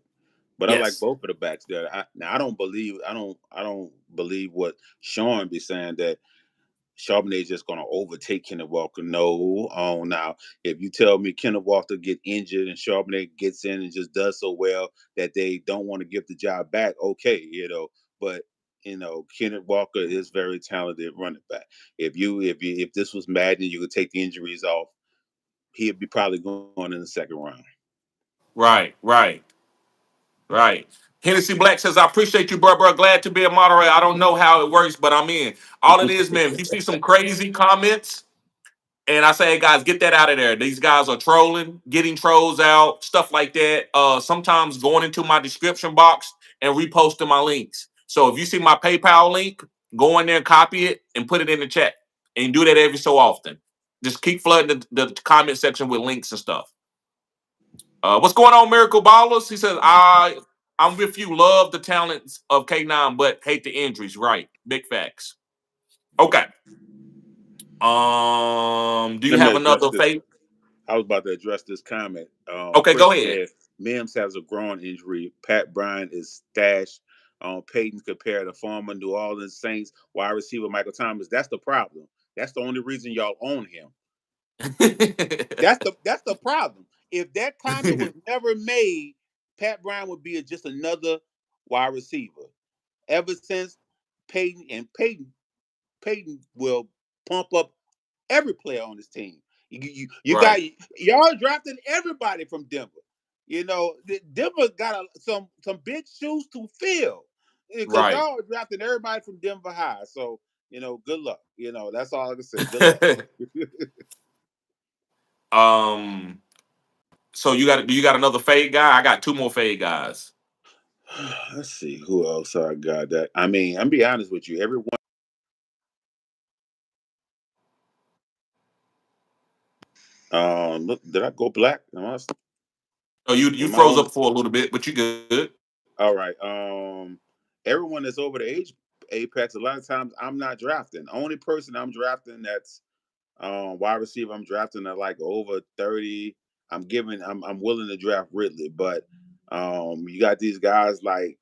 But I like Yes. both of the backs there. Now I don't believe what Sean be saying that Charbonnet is just going to overtake Kenneth Walker. No. Now, if you tell me Kenneth Walker get injured and Charbonnet gets in and just does so well that they don't want to give the job back, okay, But Kenneth Walker is very talented running back. If this was Madden, you could take the injuries off. He'd be probably going in the second round. Right, right, right. Hennessy Black says, I appreciate you, bro. Glad to be a moderator. I don't know how it works, but I'm in. All it is, man, if you see some crazy comments, and I say, hey, guys, get that out of there. These guys are trolling, getting trolls out, stuff like that. Sometimes going into my description box and reposting my links. So if you see my PayPal link, go in there, copy it, and put it in the chat. And do that every so often. Just keep flooding the comment section with links and stuff. What's going on, Miracle Ballers? He says, I'm with you. Love the talents of K9, but hate the injuries. Right. Big facts. Okay. Do you Let me have address another this. favorite? I was about to address this comment. Okay, go Chris ahead. said Mims has a groin injury. Pat Bryant is stashed. Peyton compared to former New Orleans Saints wide receiver Michael Thomas. That's the problem. That's the only reason y'all own him. That's the problem. If that comment was never made, Pat Bryant would be just another wide receiver. Ever since Peyton will pump up every player on this team. You got Right, y'all drafted everybody from Denver. Denver got some big shoes to fill because right. y'all drafted everybody from Denver High. So good luck. That's all I can say. Good luck. um, so do you got another fade guy? I got two more fade guys. Let's see who else I got. That I mean, I'm be honest with you. Everyone. Look, did I go black? Oh, you Am I froze on? up for a little bit, but you good. All right. Everyone that's over the age apex. A lot of times, I'm not drafting. The only person I'm drafting that's wide receiver I'm drafting at like over 30. I'm willing to draft Ridley, but you got these guys like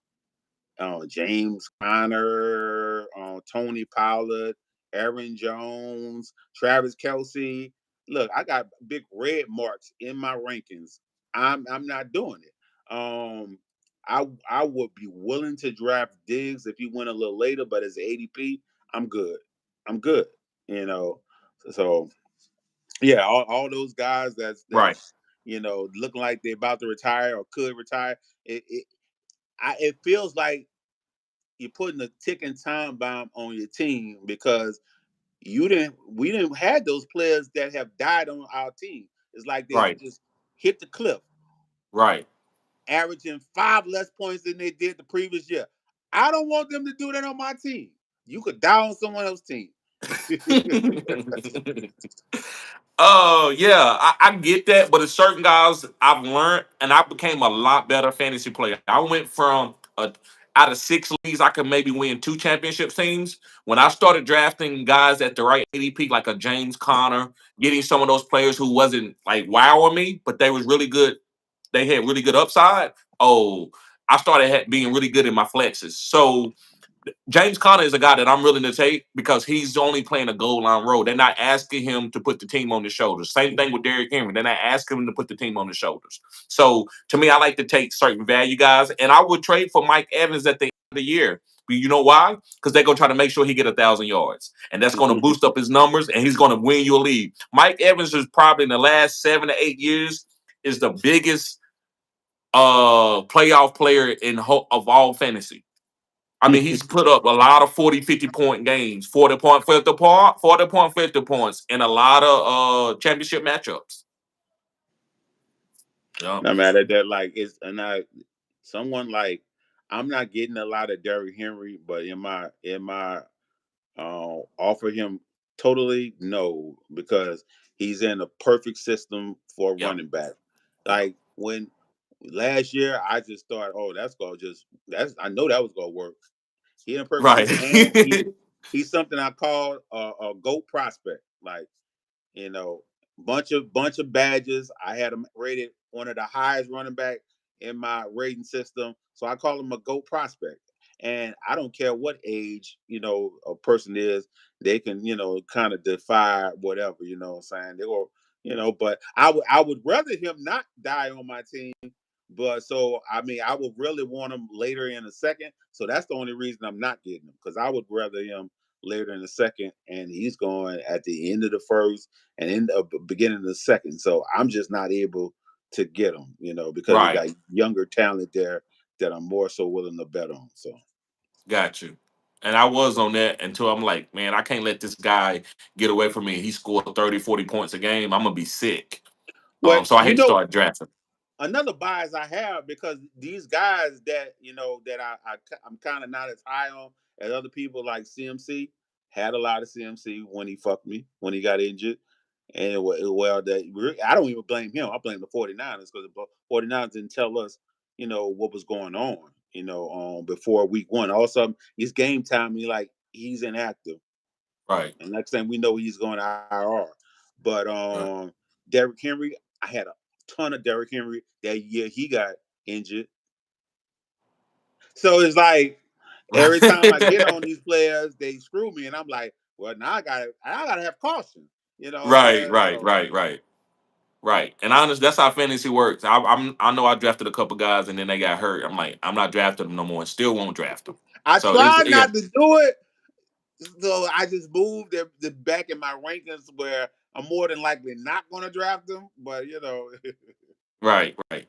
James Conner, Tony Pollard, Aaron Jones, Travis Kelsey. Look, I got big red marks in my rankings. I'm not doing it. I would be willing to draft Diggs if he went a little later, but as ADP, I'm good. I'm good. You know, so yeah, all those guys Right, that's looking like they're about to retire or could retire. It feels like you're putting a ticking time bomb on your team because we didn't have those players that have died on our team. It's like they right, just hit the cliff, right. averaging 5 less points than they did the previous year. I don't want them to do that on my team. You could die on someone else's team. Oh yeah, I get that, but it's certain guys I've learned, and I became a lot better fantasy player. I went from out of 6 leagues, I could maybe win 2 championship teams. When I started drafting guys at the right ADP, like a James Conner, getting some of those players who wasn't like wowing me, but they was really good. They had really good upside. Oh, I started being really good in my flexes. So James Conner is a guy that I'm willing to take because he's only playing a goal line role. They're not asking him to put the team on his shoulders. Same thing with Derrick Henry. They're not asking him to put the team on his shoulders. So to me, I like to take certain value guys, and I would trade for Mike Evans at the end of the year. You know why? Because they're gonna try to make sure he get 1,000 yards, and that's gonna boost up his numbers, and he's gonna win you a league. Mike Evans is probably in the last 7 to 8 years is the biggest playoff player of all fantasy. I mean, he's put up a lot of 40, 50 point games, 40 point, 50 points in a lot of championship matchups. Yep. No matter that, like it's and I someone like I'm not getting a lot of Derrick Henry, but in my offer him totally no because he's in a perfect system for Yep. running back. Yep. Like when last year, I just thought, oh, that's I know that was gonna work. He in a perfect Right. system, and he's something I call a GOAT prospect. Like you know, bunch of badges. I had him rated one of the highest running back in my rating system, so I call him a GOAT prospect. And I don't care what age a person is, they can kind of defy whatever. You know what I'm saying? They will, But I would rather him not die on my team. But so I mean, I would really want him later in the second. So that's the only reason I'm not getting him because I would rather him later in the second, and he's going at the end of the first and in the beginning of the second. So I'm just not able to get him, because we Right. got younger talent there that I'm more so willing to bet on. So, Got you. And I was on that until I'm like, man, I can't let this guy get away from me. He scored 30, 40 points a game. I'm gonna be sick. but So I had to start drafting. another bias I have because these guys that that I'm kind of not as high on as other people like CMC had a lot of CMC when he fucked me when he got injured. And I don't even blame him. I blame the 49ers because the 49ers didn't tell us, what was going on, before week one. All of a sudden, it's game time. He's inactive. Right. And next thing we know, he's going to IR. But Right. Derrick Henry, I had a ton of Derrick Henry that year he got injured. So it's like every time I get on these players, they screw me, and I'm like, well, now I gotta have caution. You know what I'm Right, saying? right, So right, right, right. And honest, that's how fantasy works. I know I drafted a couple guys and then they got hurt. I'm like, I'm not drafting them no more, and still won't draft them. I So it's try yeah, not to do it. So I just moved the back in my rankings where I'm more than likely not going to draft them. But right, right.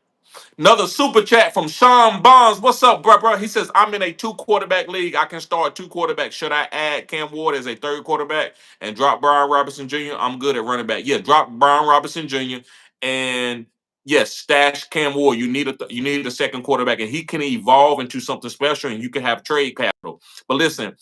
Another super chat from Sean Bonds. What's up, bro? He says, I'm in a two quarterback league. I can start two quarterbacks. Should I add Cam Ward as a third quarterback and drop Brian Robinson Jr.? I'm good at running back. Yeah, drop Brian Robinson Jr. and yes, stash Cam Ward. You need a second quarterback, and he can evolve into something special, and you can have trade capital. But listen,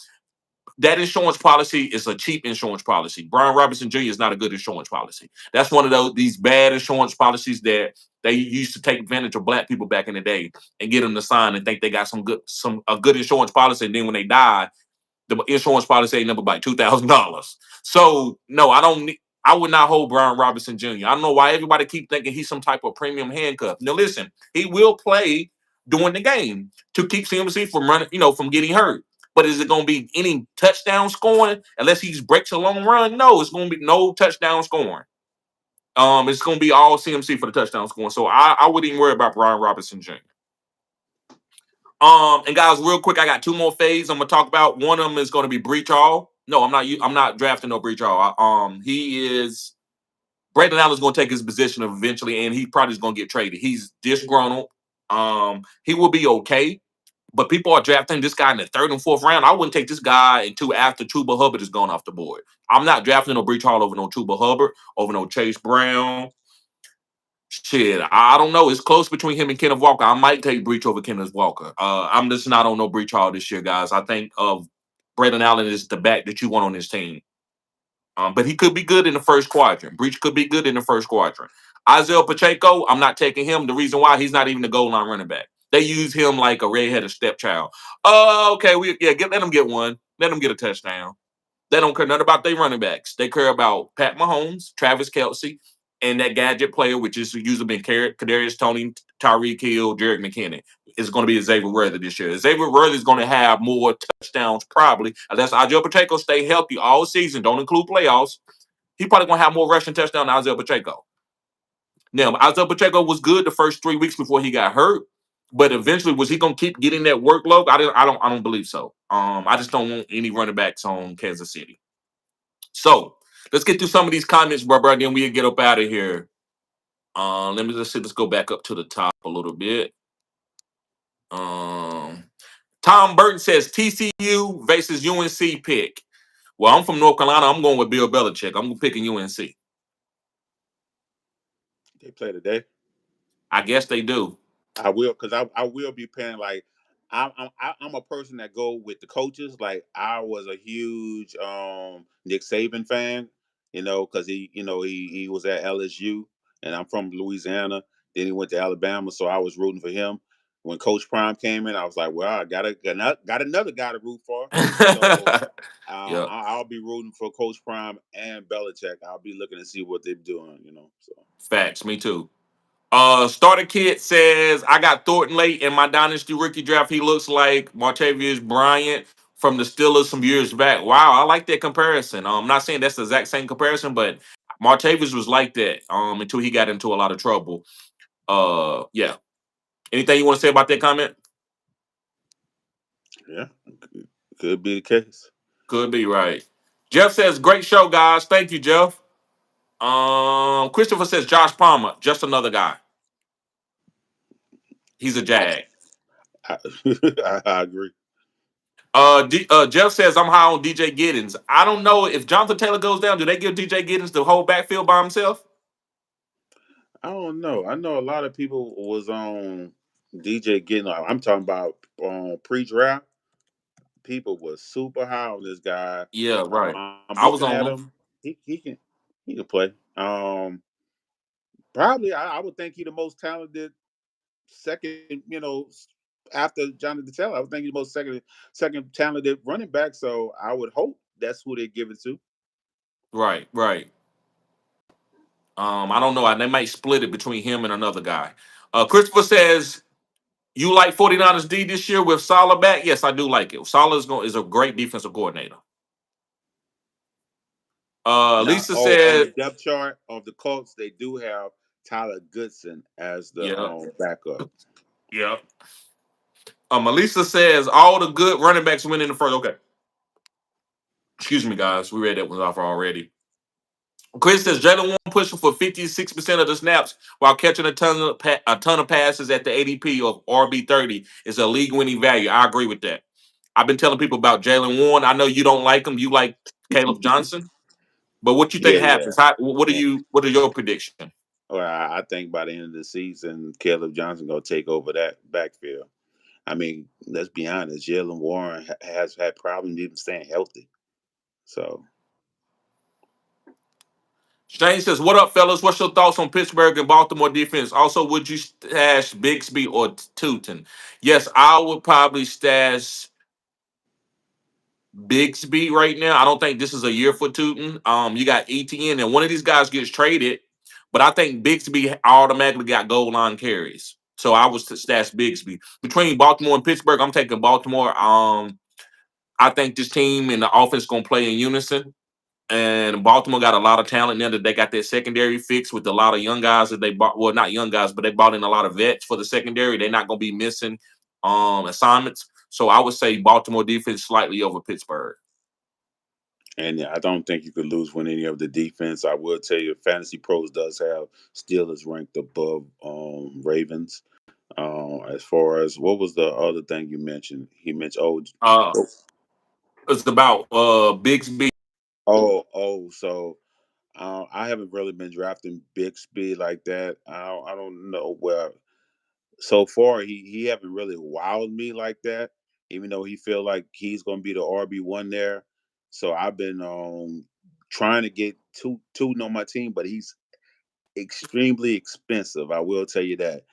that insurance policy is a cheap insurance policy. Brian Robinson Jr. is not a good insurance policy. That's one of these bad insurance policies that they used to take advantage of black people back in the day and get them to sign and think they got a good insurance policy, and then when they die, the insurance policy ain't number by $2,000. So no, I don't need. I would not hold Brian Robinson Jr. I don't know why everybody keep thinking he's some type of premium handcuff. Now listen, he will play during the game to keep CMC from running, from getting hurt. But is it going to be any touchdown scoring unless he breaks a long run? No, it's going to be no touchdown scoring. It's going to be all CMC for the touchdown scoring. So I wouldn't even worry about Brian Robinson Jr. And guys, real quick, I got two more fades I'm gonna talk about. One of them is gonna be Breach Hall. No, I'm not. I'm not drafting no Breach Hall. He is. Brandon Allen's gonna take his position eventually, and he probably is gonna get traded. He's disgruntled. He will be okay, but people are drafting this guy in the third and fourth round. I wouldn't take this guy until after Tuba Hubbard is gone off the board. I'm not drafting no Breach Hall over no Tuba Hubbard, over no Chase Brown. Shit, I don't know. It's close between him and Kenneth Walker. I might take Breach over Kenneth Walker. I'm just not on no Breach Hall this year, guys. I think of Braden Allen is the back that you want on this team. But he could be good in the first quadrant. Breach could be good in the first quadrant. Isaiah Pacheco, I'm not taking him. The reason why he's not even the goal line running back. They use him like a redheaded stepchild. Oh, okay. Let him get one. Let him get a touchdown. They don't care nothing about their running backs. They care about Pat Mahomes, Travis Kelsey, and that gadget player, which is usually been Kadarius Toney, Tyreek Hill, Jerick McKinnon. It's going to be Xavier Worthy this year. Xavier Worthy is going to have more touchdowns probably, unless Isaiah Pacheco stay healthy all season. Don't include playoffs. He probably going to have more rushing touchdowns than Isaiah Pacheco. Now, Isaiah Pacheco was good the first 3 weeks before he got hurt, but eventually, was he going to keep getting that workload? I don't believe so. I just don't want any running backs on Kansas City. So let's get through some of these comments, bro. Then we'll get up out of here. Let me just see. Let's go back up to the top a little bit. Um, Tom Burton says TCU versus UNC pick. Well, I'm from North Carolina. I'm going with Bill Belichick. I'm picking UNC. they play today. I guess they do. I will, because I will be paying. Like I'm a person that go with the coaches. Like I was a huge Nick Saban fan, because he was at LSU, and I'm from Louisiana. Then he went to Alabama, so I was rooting for him. When Coach Prime came in, I was like, well, I got another guy to root for. So Yep. I'll be rooting for Coach Prime and Belichick. I'll be looking to see what they're doing. So Facts. Me too. Starter Kit says I got Thornton late in my dynasty rookie draft. He looks like Martavius Bryant from the Steelers some years back. Wow, I like that comparison. I'm not saying that's the exact same comparison, but Martavius was like that until he got into a lot of trouble. Yeah. Anything you want to say about that comment? yeah, could be the case. Could be right. Jeff says great show, guys. Thank you, Jeff. Christopher says Josh Palmer, just another guy. He's a Jag. I, I agree. Jeff says I'm high on DJ Giddens. I don't know if Jonathan Taylor goes down. Do they give DJ Giddens the whole backfield by himself? I don't know. I know a lot of people was on DJ getting. I'm talking about pre-draft. People was super high on this guy. Yeah, right. I'm I was looking on at him. him. He can play. Probably I would think he the most talented second. After Johnny Taylor, I would think he's the most second talented running back. So I would hope that's who they give it to. Right, right. I don't know. They might split it between him and another guy. Christopher says you like 49ers D this year with Salah back? Yes, I do like it. Salah is a great defensive coordinator. Now, Lisa on the said, depth chart of the Colts, they do have Tyler Goodson as the yeah, backup. yeah. Melissa says all the good running backs went in the first. Okay, excuse me, guys. We read that one off already. Chris says Jalen Warren pushing for 56% of the snaps while catching a ton of passes at the ADP of RB30 is a league winning value. I agree with that. I've been telling people about Jalen Warren. I know you don't like him. You like Caleb Johnson, but what you think Yeah, yeah. happens? What are And you? What are your prediction? well, I think by the end of the season, Caleb Johnson gonna take over that backfield. I mean, let's be honest. Jalen Warren has had problems even staying healthy. So Shane says, "What up, fellas? What's your thoughts on Pittsburgh and Baltimore defense? Also, would you stash Bixby or Tootin?" Yes, I would probably stash Bigsby right now. I don't think this is a year for Tootin. You got ETN, and one of these guys gets traded, but I think Bigsby automatically got goal line carries. So I was to stash Bigsby between Baltimore and Pittsburgh. I'm taking Baltimore. I think this team and the offense gonna play in unison. And Baltimore got a lot of talent now that they got their secondary fixed with a lot of young guys that they bought. Well, not young guys, but they bought in a lot of vets for the secondary. They're not gonna be missing assignments. So I would say Baltimore defense slightly over Pittsburgh. and I don't think you could lose with any of the defense. I will tell you, Fantasy Pros does have Steelers ranked above Ravens. As far as what was the other thing you mentioned? He mentioned Uh, oh it's about Bigsby. so I haven't really been drafting Bixby like that. I don't know where so far he haven't really wowed me like that. Even though he feel like he's gonna be the RB1 there. So I've been trying to get two on my team, but he's extremely expensive. I will tell you that.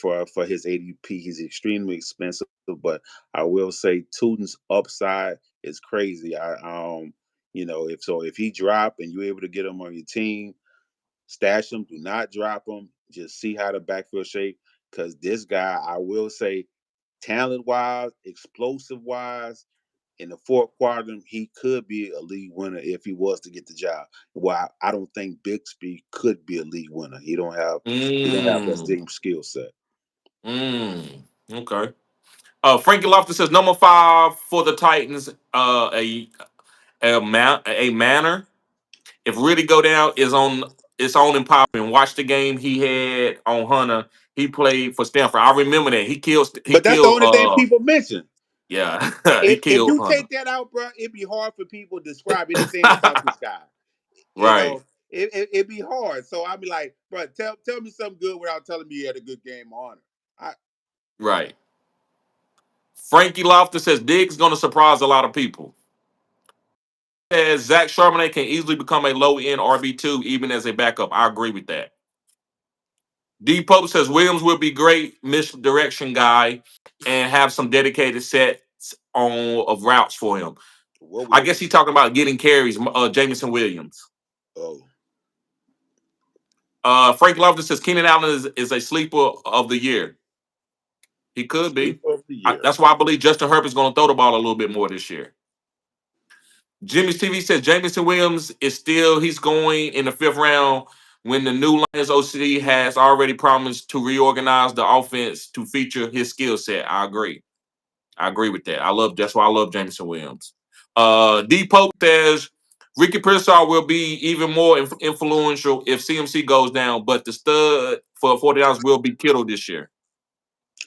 For his ADP, he's extremely expensive. But I will say Tutin's upside is crazy. If he drop and you're able to get him on your team, stash him. Do not drop him. Just see how the backfield shape. Because this guy, I will say, talent wise, explosive wise, in the fourth quadrant, he could be a league winner if he was to get the job. Well, I don't think Bixby could be a league winner. He don't have that Mm, same skill set. okay. Frankie Loftus says number 5 for the Titans. A manner. If really go down is on its own and pop and watch the game he had on Hunter. He played for Stanford. I remember that he killed. He But that's the killed. only thing people mention. Yeah, he If killed you Hunter. take that out, bro, it'd be hard for people to describe anything about this guy. You Right. know, it'd be hard. So I'd be like, bro, tell me something good without telling me you had a good game on it. I Right. Frankie Loftus says Diggs going to surprise a lot of people. Says Zach Charbonnet can easily become a low end RB2 even as a backup. I agree with that. D Pope says Williams will be great misdirection guy and have some dedicated sets on of routes for him. what I guess he's Williams? talking about getting carries. Jamison Williams. Oh, Frank Loftus says Keenan Allen is a sleeper of the year. He could be. sleeper of the year. That's why I believe Justin Herbert's going to throw the ball a little bit more this year. Jimmy's TV says Jamison Williams is still he's going in the fifth round when the new Lions OC has already promised to reorganize the offense to feature his skill set. I agree. I agree with that. That's why I love Jamison Williams. D Pope says Ricky Pearsall will be even more influential if CMC goes down, but the stud for 49ers will be Kittle this year.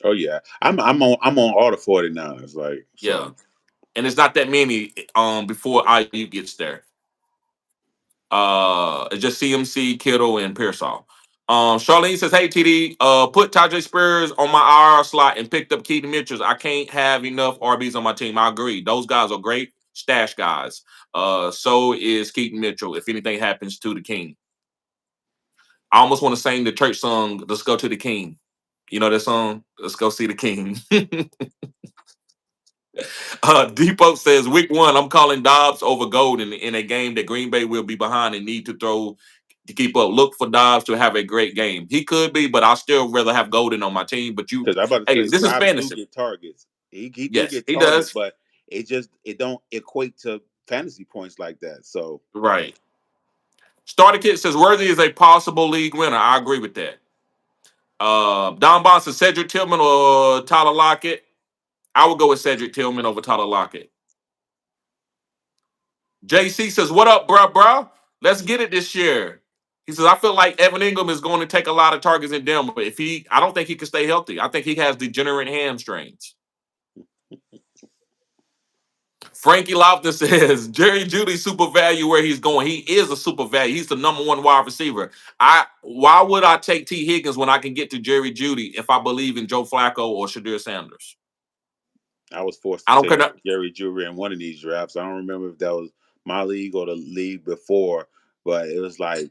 Oh yeah, I'm on all the 49ers. Like Yeah. so, And it's not that many before IU gets there. It's just CMC, Kittle, and Pearsall. Charlene says, "Hey TD, put Tajay Spears on my IR slot and picked up Keaton Mitchells. I can't have enough RBs on my team. I agree. Those guys are great stash guys. So is Keaton Mitchell. If anything happens to the King, I almost want to sing the church song. Let's go to the King. You know that song? Let's go see the King." Depot says, "Week one, I'm calling Dobbs over Golden in a game that Green Bay will be behind and need to throw to keep up. Look for Dobbs to have a great game. He could be, but I'll still rather have Golden on my team. But because I'm about to hey, say this is Dobbs do fantasy. get targets. He do Yes, get he targets, does. but it don't equate to fantasy points like that. So Right. Starter Kit says Worthy is a possible league winner. I agree with that. Don Bond says Cedric Tillman or Tyler Lockett. I would go with Cedric Tillman over Tyler Lockett. JC says, "What up, bruh? Let's get it this year." He says, "I feel like Evan Ingram is going to take a lot of targets in Denver. But I don't think he can stay healthy. I think he has degenerate hamstrings." Frankie Lofton says, "Jerry Judy super value where he's going. He is a super value. He's the number one wide receiver. Why would I take T. Higgins when I can get to Jerry Judy if I believe in Joe Flacco or Shadir Sanders? I was forced to I don't take care. Jerry Jury in one of these drafts. I don't remember if that was my league or the league before, but it was like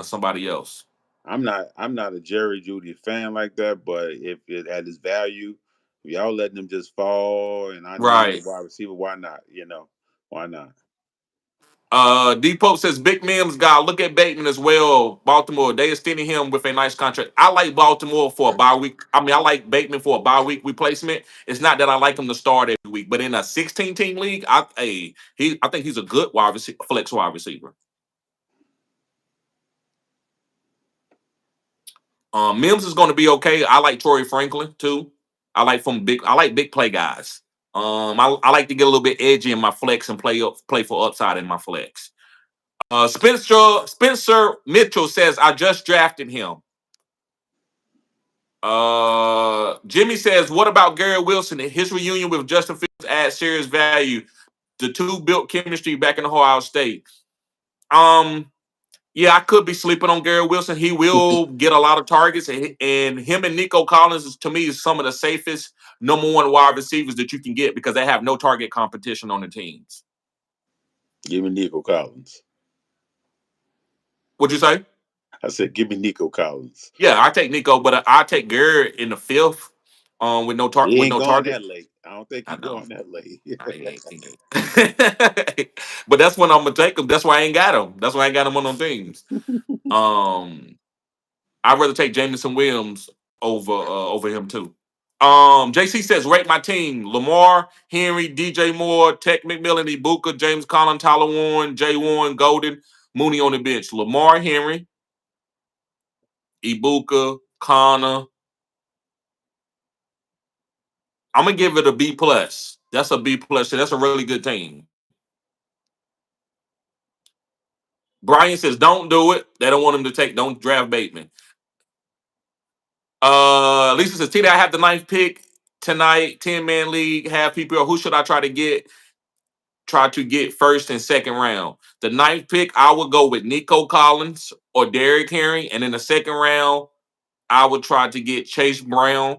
Somebody else. I'm not a Jerry Judy fan like that, but if it had its value, if y'all letting him just fall and I need a Right. wide receiver, why not? Why not? D Pope says Big Mims guy. Look at Bateman as well. Baltimore, they extended him with a nice contract. I like Baltimore for a bye week. I mean, I like Bateman for a bye week replacement. It's not that I like him to start every week, but in a 16 team league, I think he's a good wide receiver, flex wide receiver. Mims is going to be okay. I like Troy Franklin too. I like big play guys. I like to get a little bit edgy in my flex and play for upside in my flex. Spencer Mitchell says I just drafted him. Jimmy says, "What about Gary Wilson? His reunion with Justin Fields adds serious value. The two built chemistry back in Ohio State." Um, yeah, I could be sleeping on Gary Wilson. He will get a lot of targets, and him and Nico Collins to me is some of the safest number one wide receivers that you can get because they have no target competition on the teams. Give me Nico Collins. What'd you say? I said, give me Nico Collins. Yeah, I take Nico, but I take Gary in the fifth, He with ain't no going target. that late. I don't think I he's know. going that late. But that's when I'm gonna take him. That's why I ain't got him. That's why I ain't got him on them teams. I'd rather take Jameson Williams over him too. JC says rate my team: Lamar, Henry, DJ Moore, Tech McMillan, Ibuka, James Collins, Tyler Warren, Jay Warren, Golden, Mooney on the bench. Lamar, Henry, Ibuka, Connor. I'm gonna give it a B plus. That's a B plus. That's a really good team. Brian says, "Don't do it. They don't want him to take. Don't draft Bateman." Lisa says, "Tina, I have the ninth pick tonight. 10-man league. Have PPR. Who should I try to get? try to get first and second round. The ninth pick, I would go with Nico Collins or Derrick Henry, and in the second round, I would try to get Chase Brown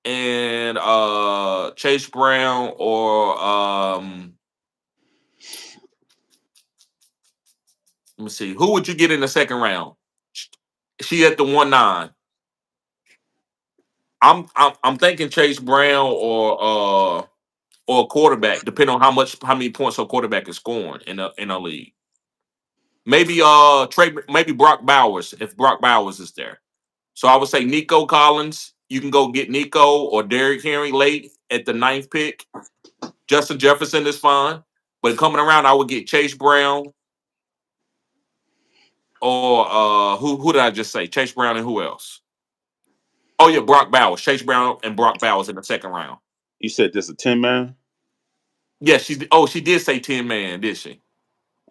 and Chase Brown or let me see, who would you get in the second round? She at the 1-9. I'm thinking Chase Brown or a quarterback, depending on how many points a quarterback is scoring in a league. Maybe maybe Brock Bowers if Brock Bowers is there. So I would say Nico Collins. You can go get Nico or Derrick Henry late at the ninth pick. Justin Jefferson is fine, but coming around, I would get Chase Brown or who did I just say? Chase Brown and who else? Oh yeah, Brock Bowers. Chase Brown and Brock Bowers in the second round. You said this a 10 man? Yeah, she did say 10 man, did she?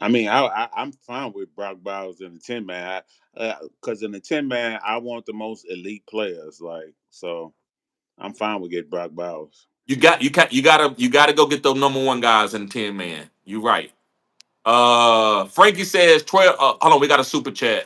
I mean, I'm fine with Brock Bowers in the 10 man, because in the 10 man, I want the most elite players. Like, so I'm fine with getting Brock Bowers. You gotta go get those number one guys in 10 man. You right. Frankie says 12. Hold on, we got a super chat.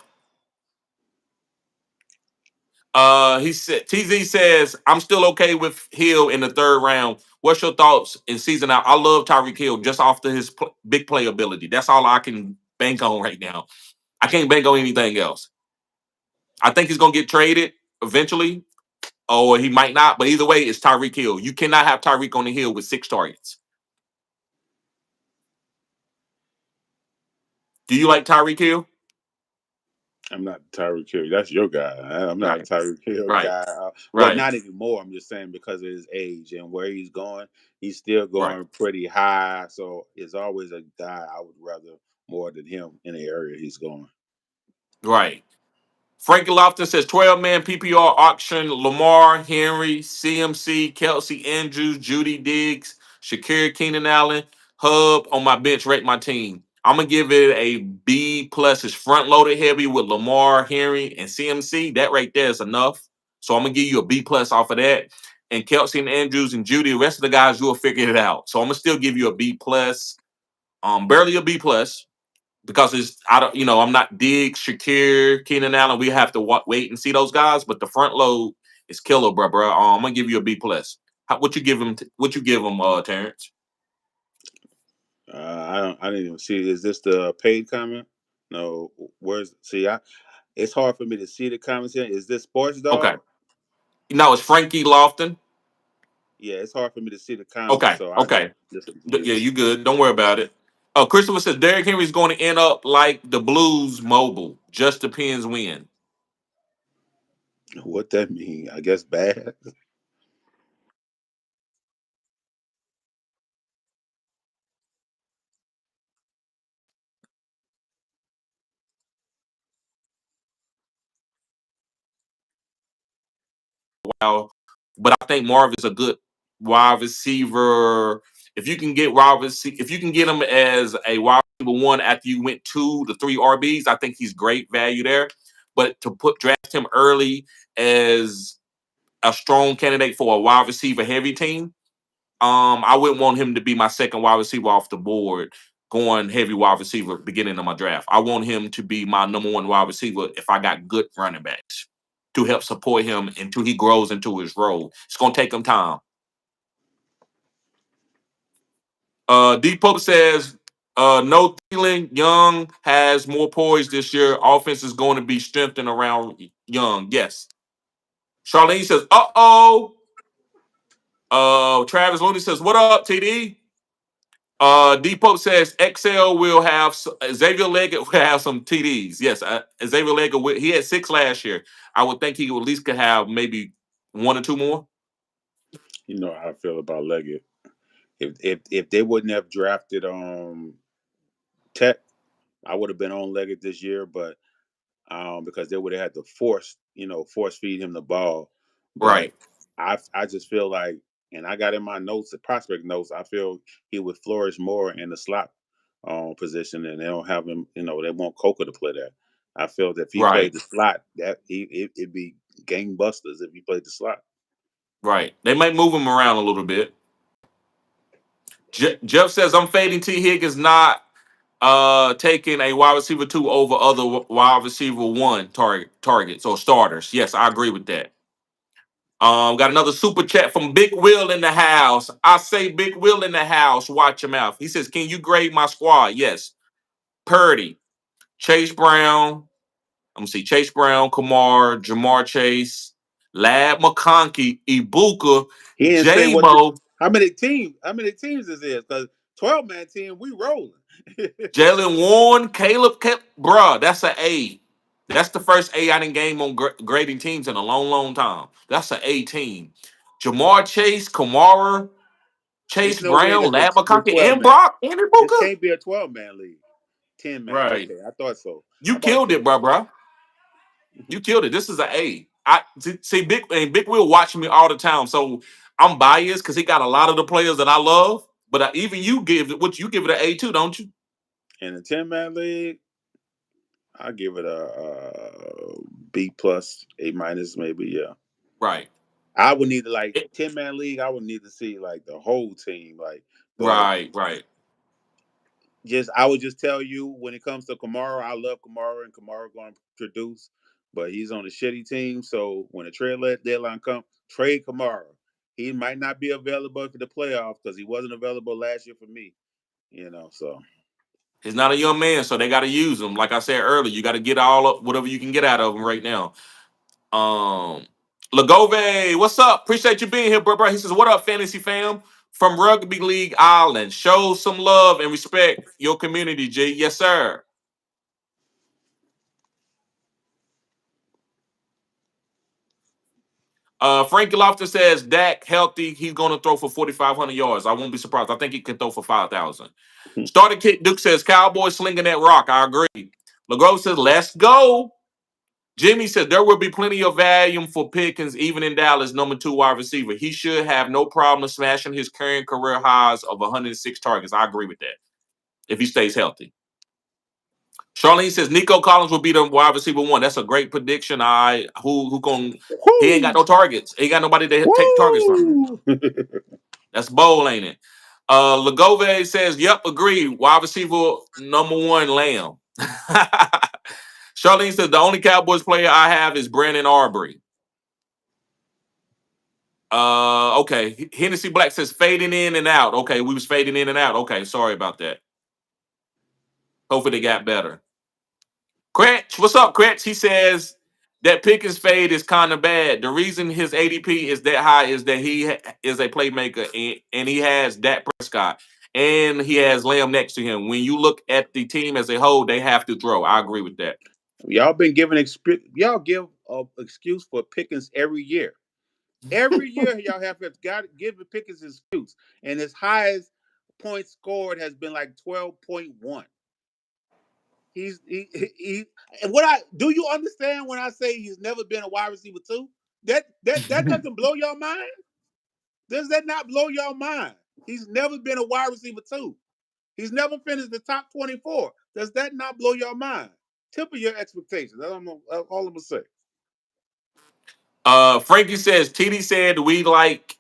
He said TZ says I'm still okay with Hill in the third round. What's your thoughts in season out? I love Tyreek Hill just off his big play ability. That's all I can bank on right now. I can't bank on anything else. I think he's gonna get traded eventually, or he might not. But either way, it's Tyreek Hill. You cannot have Tyreek on the hill with 6 targets. Do you like Tyreek Hill? I'm not Tyreek Hill. That's your guy. I'm not a Right, Tyreek Hill right, guy. Well, right, not anymore. I'm just saying because of his age and where he's going. He's still right, going pretty high. So it's always a guy I would rather more than him in the area he's going. right. Frankie Lofton says 12 man PPR auction: Lamar, Henry, CMC, Kelsey Andrews, Judy Diggs, Shakir Keenan Allen, Hub on my bench. Rate my team. I'm gonna give it a B plus. It's front loaded heavy with Lamar, Henry, and CMC. That right there is enough. So I'm gonna give you a B plus off of that. And Kelsey and Andrews and Judy, the rest of the guys you'll figure it out. So I'm gonna still give you a B plus. Barely a B plus because it's I don't I'm not Diggs, Shakir, Keenan Allen. We have to wait and see those guys, but the front load is killer, bro. I'm gonna give you a B plus. What you give him? What you give him, Terrence? I didn't even see. Is this the paid comment? No. Where's see? It's hard for me to see the comments here. Is this Sports Okay, Dog? no, it's Frankie Lofton. Yeah, it's hard for me to see the comments, Okay, so I okay, yeah, just you good. Don't worry about it. Christopher says Derrick Henry's going to end up like the Blues mobile. Just depends when. what that mean. I guess bad. Wow, but I think Marv is a good wide receiver. If you can get him as a wide receiver one after you went 2 to 3 RBs, I think he's great value there. But to draft him early as a strong candidate for a wide receiver heavy team, I wouldn't want him to be my second wide receiver off the board, going heavy wide receiver beginning of my draft. I want him to be my number one wide receiver if I got good running backs to help support him until he grows into his role. It's gonna take him time. D Pope says, no Thielen. Young has more poise this year. Offense is going to be strengthened around Young. Yes. Charlene says, uh-oh. Travis Looney says, what up, TD? Depot says XL will have Xavier Leggett will have some TDs. Yes, Xavier Leggett he had 6 last year. I would think he at least could have maybe 1 or 2 more. You know how I feel about Leggett. If they wouldn't have drafted Tech, I would have been on Leggett this year, but because they would have had to force feed him the ball. But Right, I just feel like, and I got in my notes, the prospect notes, I feel he would flourish more in the slot position, and they don't have him. They want Coker to play there. I feel that if he right. played the slot, that it'd be gangbusters if he played the slot. Right. They might move him around a little bit. Jeff says I'm fading T Higgins, not taking a wide receiver 2 over other wide receiver 1 targets or starters. Yes, I agree with that. Got another super chat from Big Will in the house. I say Big Will in the house. Watch your mouth. He says, "Can you grade my squad?" Yes. Purdy, Chase Brown. I'm gonna see Chase Brown, Kamar, Jamar Chase, Lad McConkey, Ibuka, He didn't say what the, J-Mo, how many teams this is, because 12-man team, we rolling. Jalen Warren, Caleb, bruh, that's an A. That's the first A I didn't game on grading teams in a long, long time. That's an A team. Jamar Chase, Kamara, It's Chase no way Brown, that Lad the McConkey, 12 and man. Brock, and This Ibuka. can't be a 12-man league. 10-man. Right. Okay, I thought so. You I'm about killed to it, say. bruh. You killed it. This is an A. See Big Will watching me all the time, so I'm biased because he got a lot of the players that I love. But even you give it what you give it an A too, don't you? In a 10-man league, I'll give it a B plus, A minus, maybe. Yeah. Right. I would need to, like, It- 10-man league. I would need to see like the whole team, like. But right. just I would just tell you, when it comes to Kamara, I love Kamara, and Kamara going to produce, but he's on a shitty team. So when the trade deadline comes, trade Kamara. He might not be available for the playoffs because he wasn't available last year for me. So He's not a young man, so they got to use him. Like I said earlier, you got to get all up whatever you can get out of him right now. Um, Lagove, what's up? Appreciate you being here, bro. He says, "What up, fantasy fam from Rugby League Island? Show some love and respect your community, G. Yes, sir." Frankie Loftus says Dak healthy. He's going to throw for 4,500 yards. I won't be surprised. I think he can throw for 5,000. Starter Kit Duke says Cowboys slinging that rock. I agree. LeGros says let's go. Jimmy said there will be plenty of volume for Pickens, even in Dallas, number 2 wide receiver. He should have no problem smashing his current career highs of 106 targets. I agree with that if he stays healthy. Charlene says Nico Collins will be the wide receiver 1. That's a great prediction. Who going? He ain't got whoo, no targets. He ain't got nobody to take targets from. woo. That's bold, ain't it? Lagove says, "Yep, agree. Wide receiver number 1, Lamb." Charlene says the only Cowboys player I have is Brandon Arbery. Okay. Hennessy Black says fading in and out. Okay, we was fading in and out. Okay, sorry about that. Hopefully they got better. Cratch, what's up, Cratch? He says that Pickens fade is kind of bad. The reason his ADP is that high is that he is a playmaker and he has Dak Prescott and he has Lamb next to him. When you look at the team as a whole, they have to throw. I agree with that. Y'all been giving y'all give a excuse for Pickens every year. Every year y'all have got to give Pickens an excuse, and his highest point scored has been like 12.1. He and what I do you understand when I say he's never been a wide receiver 2? That doesn't blow your mind? Does that not blow your mind? He's never been a wide receiver 2. He's never finished the top 24. Does that not blow your mind? Temper your expectations. That's all I'm gonna say. Frankie says TD said we like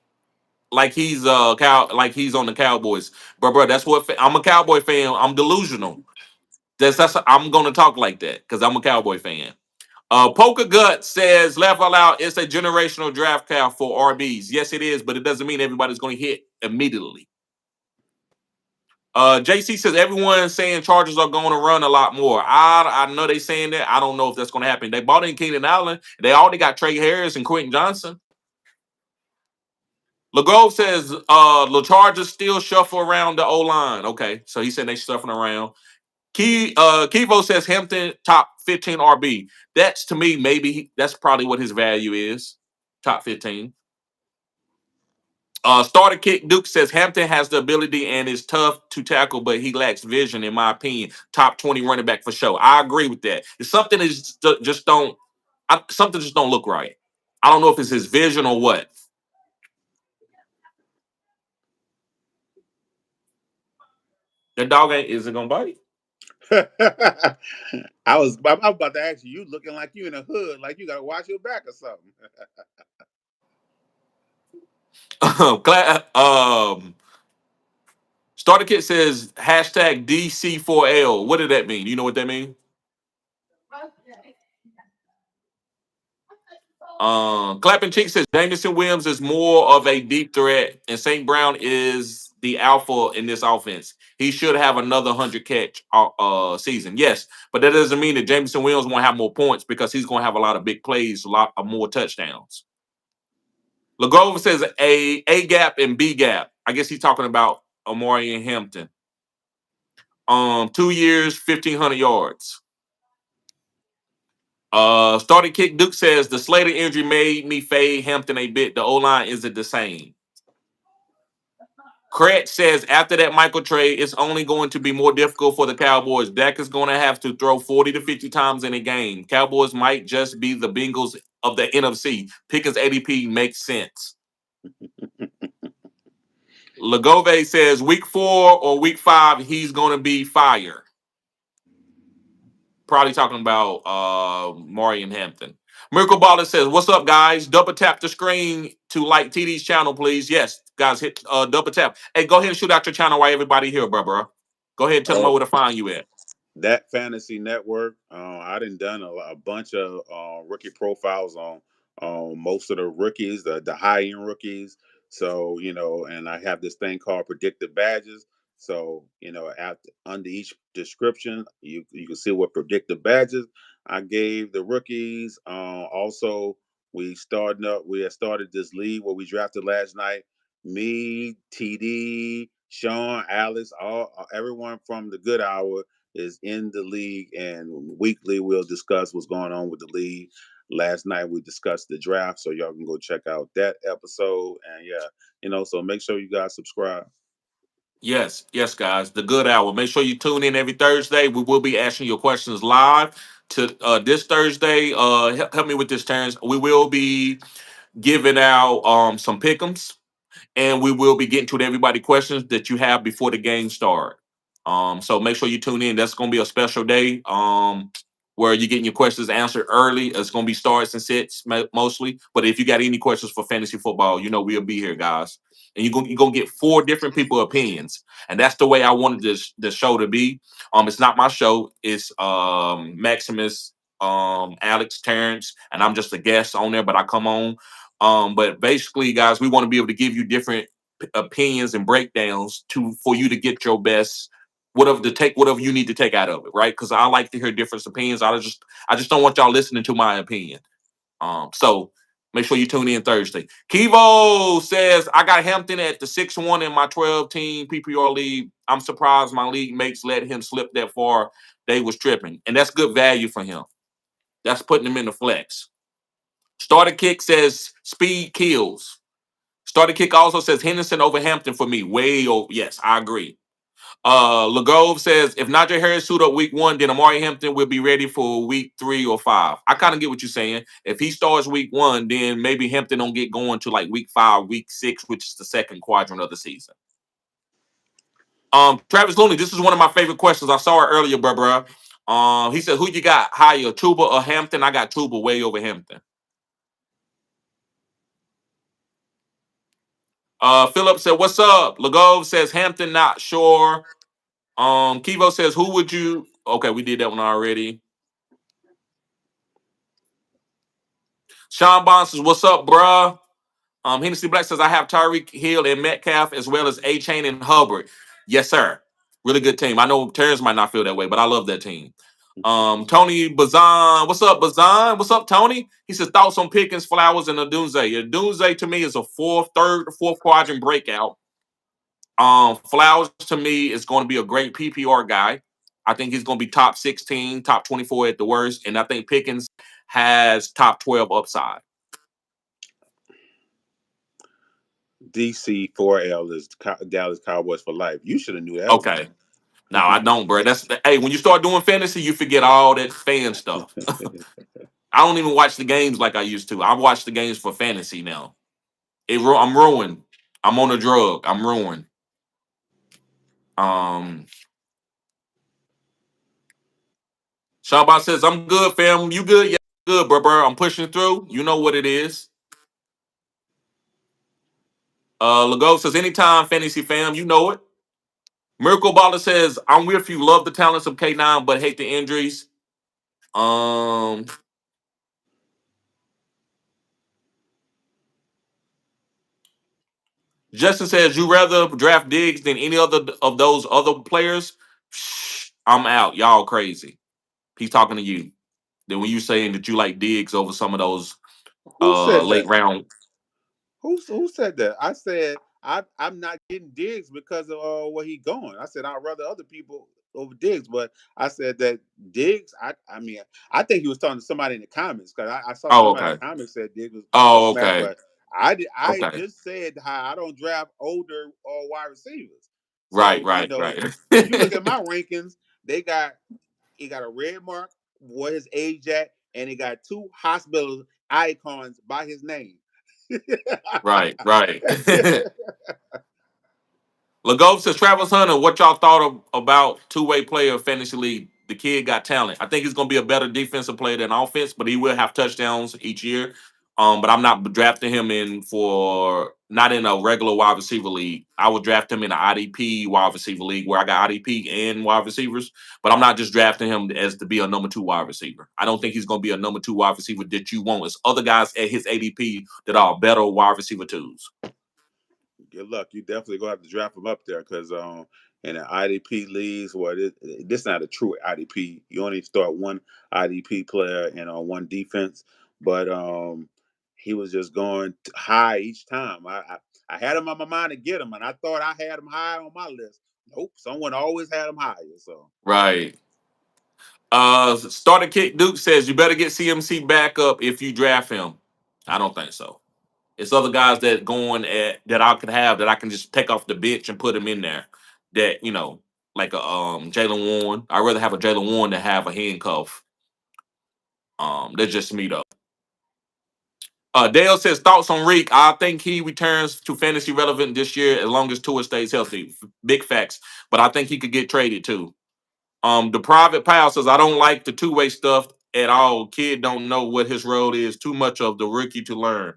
he's like he's on the Cowboys. Bro, that's what I'm a Cowboy fan. I'm delusional. That's I'm gonna talk like that because I'm a Cowboy fan. Poker Gut says, laugh out loud, it's a generational draft cap for RBs. Yes, it is, but it doesn't mean everybody's going to hit immediately. JC says, everyone's saying Chargers are going to run a lot more. I know they saying that. I don't know if that's going to happen. They bought in Keenan Allen. They already got Trey Harris and Quentin Johnson. Legrove says, the Chargers still shuffle around the O-line. Okay, so he said they shuffling around. Kivo says Hampton top 15 RB. That's to me, maybe that's probably what his value is. Top 15. Starter Kick Duke says Hampton has the ability and is tough to tackle, but he lacks vision, in my opinion. Top 20 running back for sure. I agree with that. It's something that just don't something just don't look right. I don't know if it's his vision or what. That dog ain't is it gonna bite? I'm about to ask you. You looking like you in a hood, like you got to watch your back or something. Starter kit says hashtag DC4L. What did that mean? You know what that means? Clapping Cheek says Jameson Williams is more of a deep threat, and St. Brown is the alpha in this offense. He should have another 100 catch season. Yes, but that doesn't mean that Jameson Williams won't have more points because he's going to have a lot of big plays, a lot of more touchdowns. Lagrove says A gap and B gap. I guess he's talking about Amari and Hampton. 2 years, 1,500 yards. Starting kick. Duke says the Slater injury made me fade Hampton a bit. The O line isn't the same. Craig says after that Michael trade, it's only going to be more difficult for the Cowboys. Dak is going to have to throw 40 to 50 times in a game. Cowboys might just be the Bengals of the NFC. Pickens ADP makes sense. Lagove says week 4 or week 5, he's going to be fired. Probably talking about Maury and Hampton. Miracle Baller says, "What's up, guys? Double tap the screen to like TD's channel, please." Yes, guys, hit double tap. Hey, go ahead and shoot out your channel while everybody here, bro. Go ahead and tell them Oh, where to find you at. that fantasy network. I done a bunch of rookie profiles on most of the rookies, the high end rookies. So and I have this thing called predictive badges. So under each description, you can see what predictive badges I gave the rookies. Also, we had started this league where we drafted last night. Me, TD, Sean, Alex, all everyone from the Good Hour is in the league, and weekly we'll discuss what's going on with the league. Last night we discussed the draft, so y'all can go check out that episode. And yeah, so make sure you guys subscribe. Yes, yes, guys. The Good Hour. Make sure you tune in every Thursday. We will be asking your questions live. To this Thursday, help me with this, Terrence. We will be giving out some pick'ems, and we will be getting to everybody questions that you have before the game start. So make sure you tune in. That's going to be a special day. Where you're getting your questions answered early. It's going to be starts and sits mostly. But if you got any questions for fantasy football, we'll be here, guys. And you're gonna get 4 different people opinions, and that's the way I wanted the show to be. It's not my show. It's Maximus, Alex, Terrence, and I'm just a guest on there, but I come on. But basically, guys, we want to be able to give you different opinions and breakdowns for you to get your best whatever you need to take out of it, right? Because I like to hear different opinions. I just don't want y'all listening to my opinion. So make sure you tune in Thursday. Kivo says I got Hampton at the 6-1 in my 12-team PPR league. I'm surprised my league mates let him slip that far. They was tripping, and that's good value for him. That's putting him in the flex. Starter kick says speed kills. Starter kick also says Henderson over Hampton for me. Way over. Yes, I agree. Legove says if Najee Harris suit up week 1, then Amari Hampton will be ready for week 3 or 5. I kind of get what you're saying. If he starts week 1, then maybe Hampton don't get going to like week 5, week 6, which is the second quadrant of the season. Travis Looney, this is one of my favorite questions. I saw it earlier, bro. He said, "Who you got higher, Tuba or Hampton?" I got Tuba way over Hampton. Philip said, "What's up?" Legove says, "Hampton, not sure." Kivo says, "Who would you?" Okay, we did that one already. Sean Bond says, "What's up, bruh?" Hennessy Black says, "I have Tyreek Hill and Metcalf as well as A Chain and Hubbard." Yes, sir. Really good team. I know Terrence might not feel that way, but I love that team. Tony Bazan, what's up, Bazan? What's up, Tony? He says thoughts on Pickens, Flowers, and Adunze. Adunze to me is a fourth quadrant breakout. Flowers to me is going to be a great PPR guy. I think he's going to be top 16, top 24 at the worst, and I think Pickens has top 12 upside. DC4L is Dallas Cowboys for life. You should have knew that one. Okay. No, I don't, bro. That's hey, when you start doing fantasy, you forget all that fan stuff. I don't even watch the games like I used to. I watch the games for fantasy now. I'm ruined. I'm on a drug. I'm ruined. Um, Shaba says, "I'm good, fam. You good? Yeah, good, bro. I'm pushing through. You know what it is." Lago says, anytime fantasy fam, you know it. Miracle Baller says, I'm with you. Love the talents of K9, but hate the injuries. Um, Justin says, you rather draft Diggs than any other of those other players? Shh, I'm out. Y'all crazy. He's talking to you. Then when you saying that you like Diggs over some of those Who said late that? round. Who said that? I said I'm not getting Diggs because of where he going. I said I'd rather other people over Diggs, but I said that Diggs. I mean I think he was talking to somebody in the comments because I saw Oh, somebody in okay. the comments said Diggs was gonna Oh, smash, okay. but I Okay. just said how I don't draft older wide receivers. Right, So right, right. if you look at my rankings, they got he got a red mark what his age at, and he got two hospital icons by his name. Right, right. Legove says, Travis Hunter, what y'all thought about two-way player of fantasy league? The kid got talent. I think he's going to be a better defensive player than offense, but he will have touchdowns each year. But I'm not drafting him in for not in a regular wide receiver league. I would draft him in an IDP wide receiver league where I got IDP and wide receivers. But I'm not just drafting him as to be a number two wide receiver. I don't think he's going to be a number two wide receiver that you want. It's other guys at his ADP that are better wide receiver twos. Good luck. You definitely gonna have to draft him up there because in the IDP leagues, this not a true IDP. You only start one IDP player and on one defense, but he was just going high each time. I had him on my mind to get him, and I thought I had him high on my list. Nope, someone always had him higher. So Right. Starter Kick Duke says you better get CMC back up if you draft him. I don't think so. It's other guys that going at that I could have that I can just take off the bench and put him in there. That like a Jalen Warren. I'd rather have a Jalen Warren than have a handcuff. That's just me though. Dale says thoughts on Reek. I think he returns to fantasy relevant this year as long as Tua stays healthy. Big facts, but I think he could get traded too. The private pal says I don't like the two-way stuff at all. Kid don't know what his role is. Too much of the rookie to learn.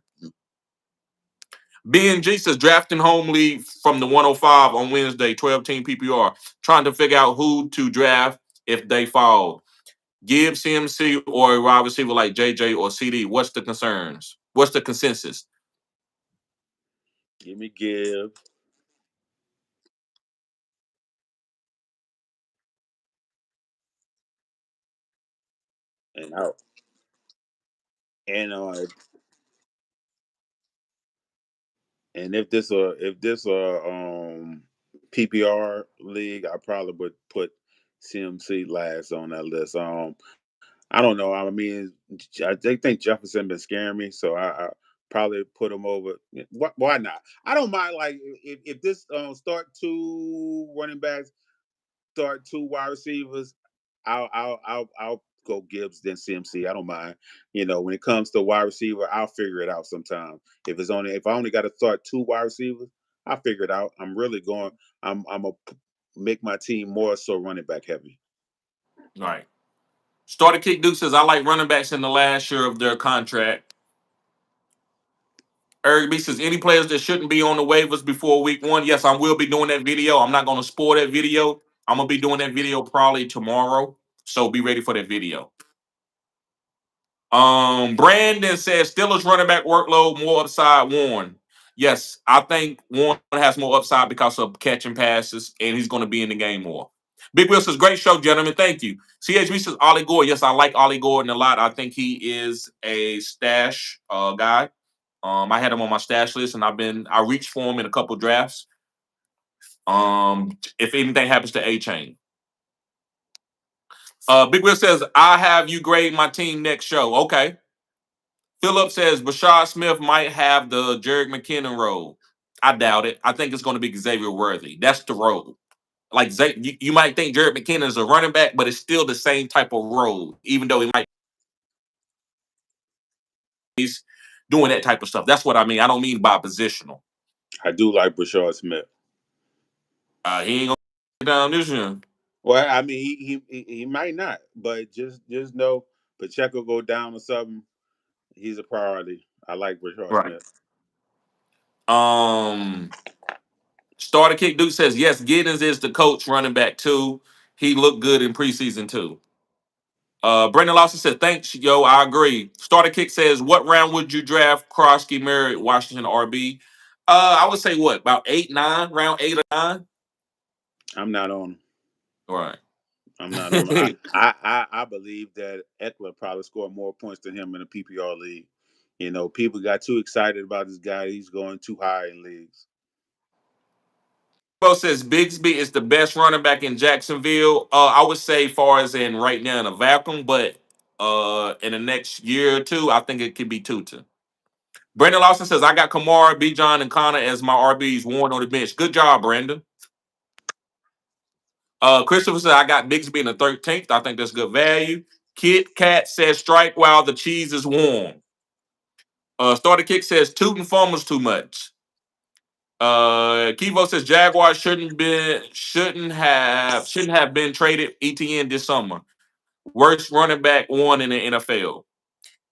BNG says drafting home league from the 105 on Wednesday, 12 team PPR, trying to figure out who to draft if they fall. Give CMC or a wide receiver like JJ or CD. What's the concerns? What's the consensus? give me give and out. And if this PPR league, I probably would put CMC last on that list. I don't know. I mean, they think Jefferson been scaring me, so I probably put him over. Why not? I don't mind. Like if this start two running backs, start two wide receivers, I'll go Gibbs then CMC. I don't mind. When it comes to wide receiver, I'll figure it out sometime. If I only got to start two wide receivers, I'll figure it out. I'm really going. I'm gonna make my team more so running back heavy. Right. Starter Kick Duke says I like running backs in the last year of their contract. Eric B says any players that shouldn't be on the waivers before week one. Yes, I will be doing that video. I'm not going to spoil that video. I'm gonna be doing that video probably tomorrow. So be ready for that video. Brandon says Steelers running back workload more upside Warren. Yes, I think Warren has more upside because of catching passes, and he's going to be in the game more. Big Will says, great show, gentlemen. Thank you. CHB says Ollie Gore. Yes, I like Ollie Gordon a lot. I think he is a stash guy. I had him on my stash list, and I reached for him in a couple drafts. If anything happens to A Chain. Big Will says, I have you grade my team next show. Okay. Philip says Rashad Smith might have the Jerick McKinnon role. I doubt it. I think it's going to be Xavier Worthy. That's the role. Like you might think Jerick McKinnon is a running back, but it's still the same type of role, even though he might be doing that type of stuff. That's what I mean. I don't mean by positional. I do like Brashard Smith. He ain't gonna get down this year. Well, I mean, he might not, but just know Pacheco go down or something. He's a priority. I like Brashard Right. Smith. Um, Starter Kick Duke says yes. Giddens is the coach running back too. He looked good in preseason too. Brendan Lawson said thanks, yo. I agree. Starter Kick says what round would you draft Krosky, Merritt, Washington, RB? I would say what about 8, 9, round 8 or 9. I'm not on. All right. I'm not on. I believe that Eckler probably scored more points than him in a PPR league. You know, people got too excited about this guy. He's going too high in leagues. Bo says Bigsby is the best running back in Jacksonville. I would say far as in right now in a vacuum, but in the next year or two, I think it could be Tuta. Brandon Lawson says I got Kamara, B. John, and Connor as my RBs. Warren on the bench. Good job, Brandon. Christopher said I got Bigsby in the 13th. I think that's good value. Kit Kat says strike while the cheese is warm. Starter Kick says tooting fumbles too much. Kivo says Jaguars shouldn't have been traded ETN this summer. Worst running back one in the NFL.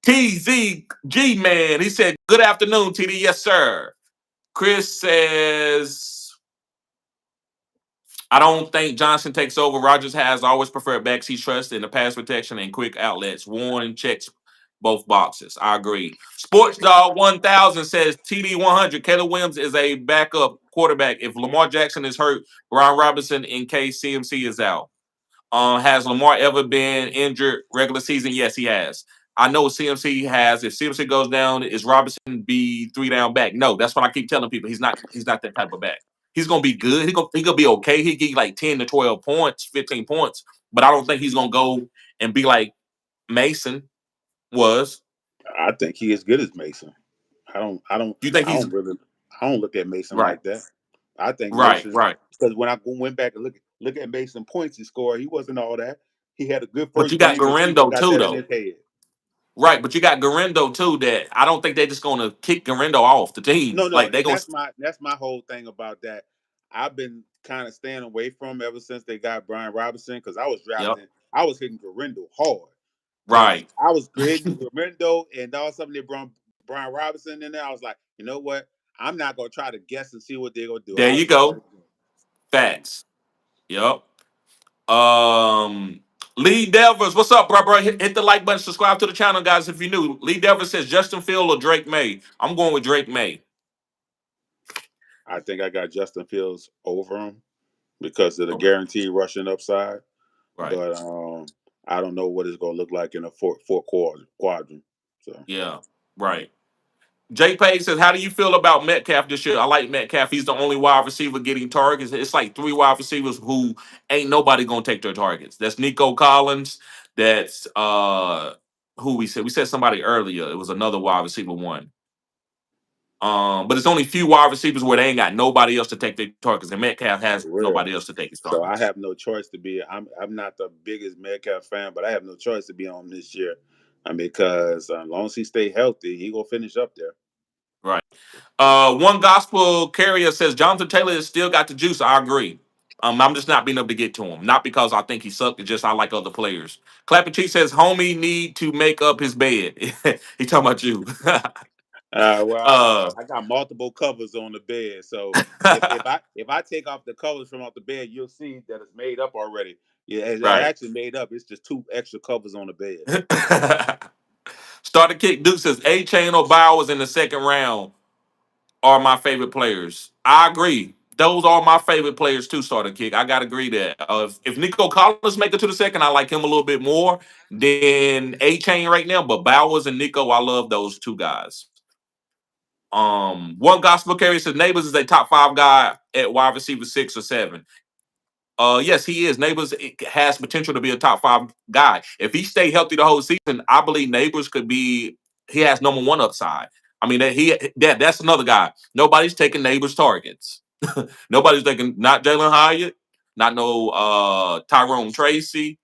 TZG man, he said good afternoon, TD. Yes, sir. Chris says I don't think Johnson takes over. Rogers has always preferred backs he trusts in the pass protection and quick outlets. Warren checks both boxes. I agree. Sports Dog 1000 says TD 100. Caleb Williams is a backup quarterback. If Lamar Jackson is hurt, Brian Robinson in case CMC is out. Has Lamar ever been injured regular season? Yes, he has. I know CMC has. If CMC goes down, is Robinson be 3 down back? No, that's what I keep telling people. He's not. He's not that type of back. He's gonna be good. He gonna be okay. He get like 10 to 12 points, 15 points. But I don't think he's gonna go and be like Mason was. I think he as good as Mason. I don't. I don't. You think I he's don't really. I don't look at Mason right? like that. I think Right. Mason, Right. because when I went back and look at Mason points he scored, he wasn't all that. He had a good But you first got game, but people Garendo got too, that in his though. head. Right. But you got Garendo too. That I don't think they're just gonna kick Garendo off the team. No, no, Like they and gonna that's my whole thing about that. I've been kind of staying away from ever since they got Brian Robinson because Yep. I was hitting Garendo hard because Right. I was hitting Garendo, and all of a sudden they brought Brian Robinson in there. I was like, you know what? I'm not gonna try to guess and see what they're gonna do. There I'll you just let go. it go. Facts. Yep. Um, Lee Devers, what's up, bro? Hit the like button, subscribe to the channel, guys. If you're new, Lee Devers says Justin Field or Drake May. I'm going with Drake May. I think I got Justin Fields over him because of the Okay. guaranteed rushing upside, Right. but I don't know what it's gonna look like in a fourth quadrant. So. Yeah. Right. Jay Page says, "How do you feel about Metcalf this year?" I like Metcalf. He's the only wide receiver getting targets. It's like 3 wide receivers who ain't nobody gonna take their targets. That's Nico Collins. That's who we said. We said somebody earlier. It was another wide receiver one. But it's only few wide receivers where they ain't got nobody else to take their targets, and Metcalf has Real. nobody else to take his So I targets. have no choice to be. I'm not the biggest Metcalf fan, but I have no choice to be on this year, because as long as he stay healthy, he gonna finish up there. Right. One gospel carrier says Jonathan Taylor has still got the juice. I agree. I'm just not being able to get to him. Not because I think he sucked, it's just I like other players. Clapping Cheek says, homie need to make up his bed. He talking about you. Well, uh I got multiple covers on the bed, so if I take off the covers from off the bed, you'll see that it's made up already. Yeah, it's right. actually made up. It's just two extra covers on the bed. Starter Kick Duke says A Chain or Bowers in the second round are my favorite players. I agree. Those are my favorite players too, Starter Kick. I gotta agree that. If Nico Collins make it to the second, I like him a little bit more than A Chain right now. But Bowers and Nico, I love those two guys. One gospel carrier says Neighbors is a top 5 guy at wide receiver 6 or 7. Yes, he is. Neighbors has potential to be a top 5 guy. If he stay healthy the whole season, I believe Neighbors could be. He has #1 upside. I mean that's another guy. Nobody's taking Neighbors targets. Nobody's taking not Jalen Hyatt, not no Tyrone Tracy,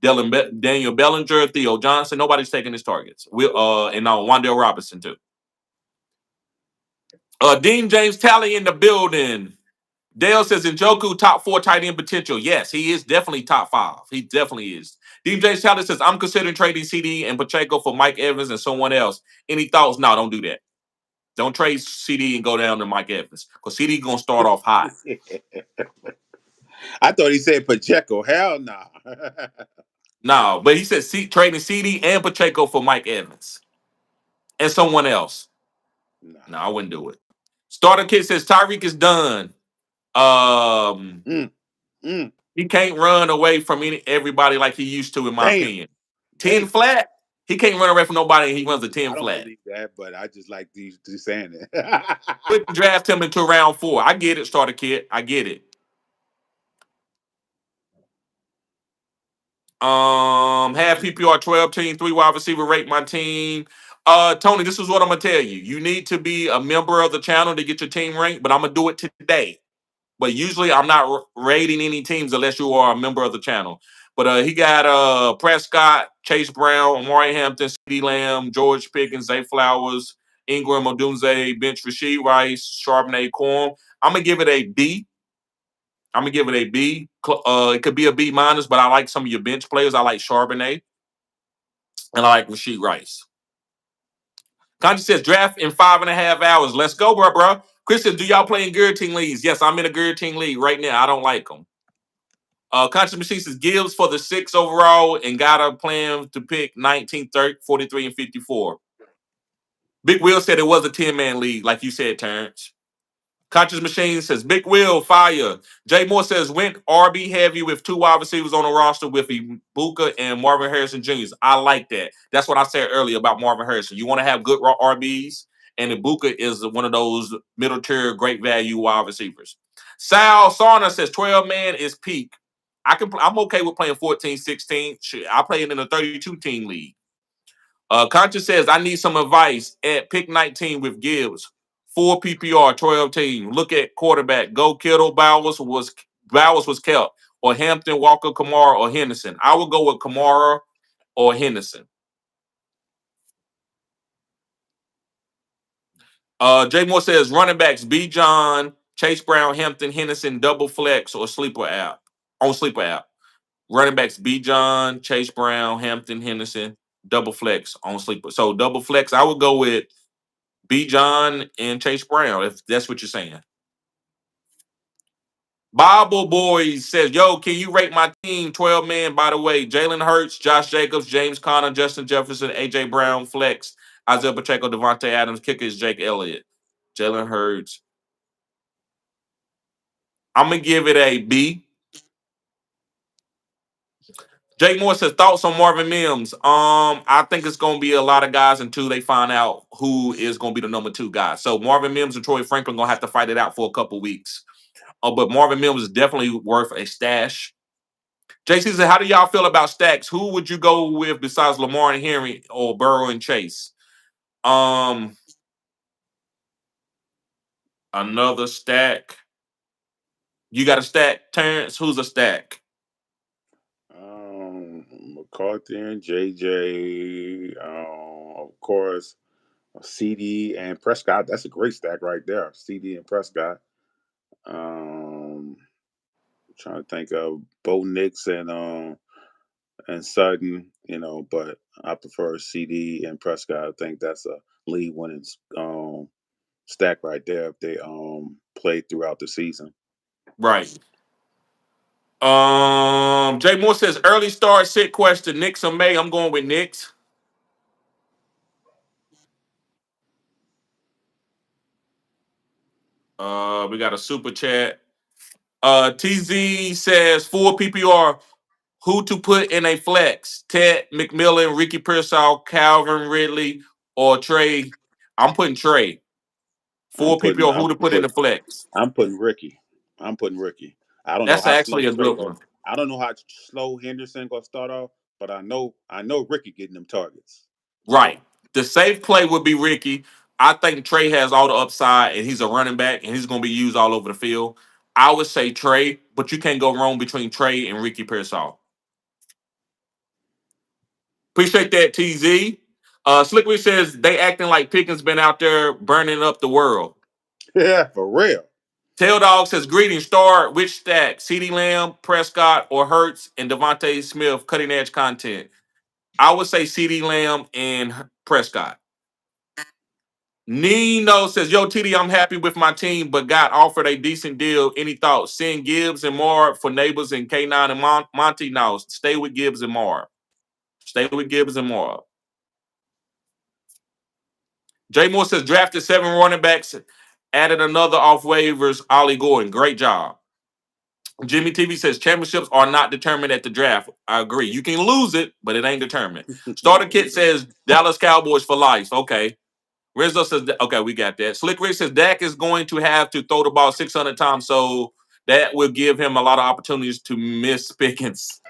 Daniel Bellinger, Theo Johnson. Nobody's taking his targets. We and Wandale Robinson too. Dean James Talley in the building. Dale says Njoku top 4 tight end potential. Yes, he is definitely top 5. He definitely is. Dean James Talley says I'm considering trading CD and Pacheco for Mike Evans and someone else. Any thoughts? No, don't do that. Don't trade CD and go down to Mike Evans because CD gonna start off hot. I thought he said Pacheco. Hell no. No, but he said trading CD and Pacheco for Mike Evans and someone else. Nah. No, I wouldn't do it. Starter kit says Tyreek is done. Um, Mm, mm. he can't run away from everybody like he used to, in my Damn. opinion. 10 Damn. flat. He can't run away from nobody. And he runs a 10 I don't flat. believe that, but I just like these saying it. Wouldn't draft him into round 4. I get it, starter kit. I get it. Have PPR 12 team, 3 wide receiver, rate my team. Tony, this is what I'm gonna tell you. You need to be a member of the channel to get your team ranked, but I'm gonna do it today. But usually I'm not rating any teams unless you are a member of the channel. But he got Prescott, Chase Brown, Amari Hampton, CeeDee Lamb, George Pickens, Zay Flowers, Ingram, Odunze, Bench, Rasheed Rice, Charbonnet, Corn. I'm gonna give it a B. I'm gonna give it a B. It could be a B minus, but I like some of your bench players. I like Charbonnet and I like Rasheed Rice. Conti says draft in 5.5 hours. Let's go, bro. Christian, do y'all play in Good Team leagues? Yes, I'm in a Good Team league right now. I don't like them. Conscious Machine says Gibbs for the 6 overall and got a plan to pick 19, 30, 43, and 54. Big Will said it was a 10-man league, like you said, Terrence. Conscious Machine says Big Will, fire. Jay Moore says went RB heavy with 2 wide receivers on the roster with Ibuka and Marvin Harrison Jr. I like that. That's what I said earlier about Marvin Harrison. You want to have good RBs, and Ibuka is one of those middle tier, great value wide receivers. Sal Sarna says 12 man is peak. I'm okay with playing 14, 16. Shit, I play it in a 32 team league. Conscious says I need some advice at pick 19 with Gibbs. 4 PPR, 12 team. Look at quarterback. Go Kittle, Bowers was kept, or Hampton, Walker, Kamara, or Henderson. I would go with Kamara or Henderson. Jay Moore says running backs B. John, Chase Brown, Hampton, Henderson, double flex or sleeper app on sleeper app. Running backs B. John, Chase Brown, Hampton, Henderson, double flex on sleeper. So double flex, I would go with B. John and Chase Brown, if that's what you're saying. Bible Boys says, yo, can you rate my team 12 man? By the way, Jalen Hurts, Josh Jacobs, James Conner, Justin Jefferson, AJ Brown, Flex, Isaiah Pacheco, Devontae Adams, kicker is Jake Elliott. Jalen Hurts. I'm gonna give it a B. Jake Moore says thoughts on Marvin Mims. I think it's gonna be a lot of guys until they find out who is gonna be the number 2 guy. So Marvin Mims and Troy Franklin gonna have to fight it out for a couple weeks. But Marvin Mims is definitely worth a stash. JC said, how do y'all feel about stacks? Who would you go with besides Lamar and Henry or Burrow and Chase? Um, Another stack. You got a stack, Terrence? Who's a stack? McCarthy and JJ, of course, CD and Prescott. That's a great stack right there. CD and Prescott. Trying to think of Bo Nix and Sutton, but I prefer CD and Prescott. I think that's a league winning stack right there if they play throughout the season. Right. Jay Moore says early start sit question. Knicks or May? I'm going with Knicks. We got a super chat. TZ says full PPR. Who to put in a flex? Ted McMillan, Ricky Pearsall, Calvin Ridley, or Trey? I'm putting Trey. I'm Full putting PPR. Who I'm to put in put the flex? I'm putting Ricky. I'm putting Ricky. I don't know That's how actually slow a Trey good go. one. I don't know how slow Henderson gonna start off, but I know Ricky getting them targets. Right. The safe play would be Ricky. I think Trey has all the upside, and he's a running back, and he's going to be used all over the field. I would say Trey, but you can't go wrong between Trey and Ricky Pearsall. Appreciate that, TZ. Slickwick says they acting like Pickens been out there burning up the world. Yeah, for real. Tail Dog says greetings. Star which stack? CeeDee Lamb, Prescott, or Hurts and Devontae Smith cutting edge content. I would say CeeDee Lamb and Prescott. Nino says, "Yo, TD, I'm happy with my team, but got offered a decent deal. Any thoughts? Send Gibbs and Moore for neighbors and K9 and Monty. Now, stay with Gibbs and Moore. Stay with Gibbs and Moore." Jay Moore says, "Drafted 7 running backs, added another off waivers. Ollie Gordon, great job." Jimmy TV says, "Championships are not determined at the draft." I agree. You can lose it, but it ain't determined. Starter Kit says, "Dallas Cowboys for life." Okay. Rizzo says, "Okay, we got that." Slick Rick says, "Dak is going to have to throw the ball 600 times, so that will give him a lot of opportunities to miss Pickens."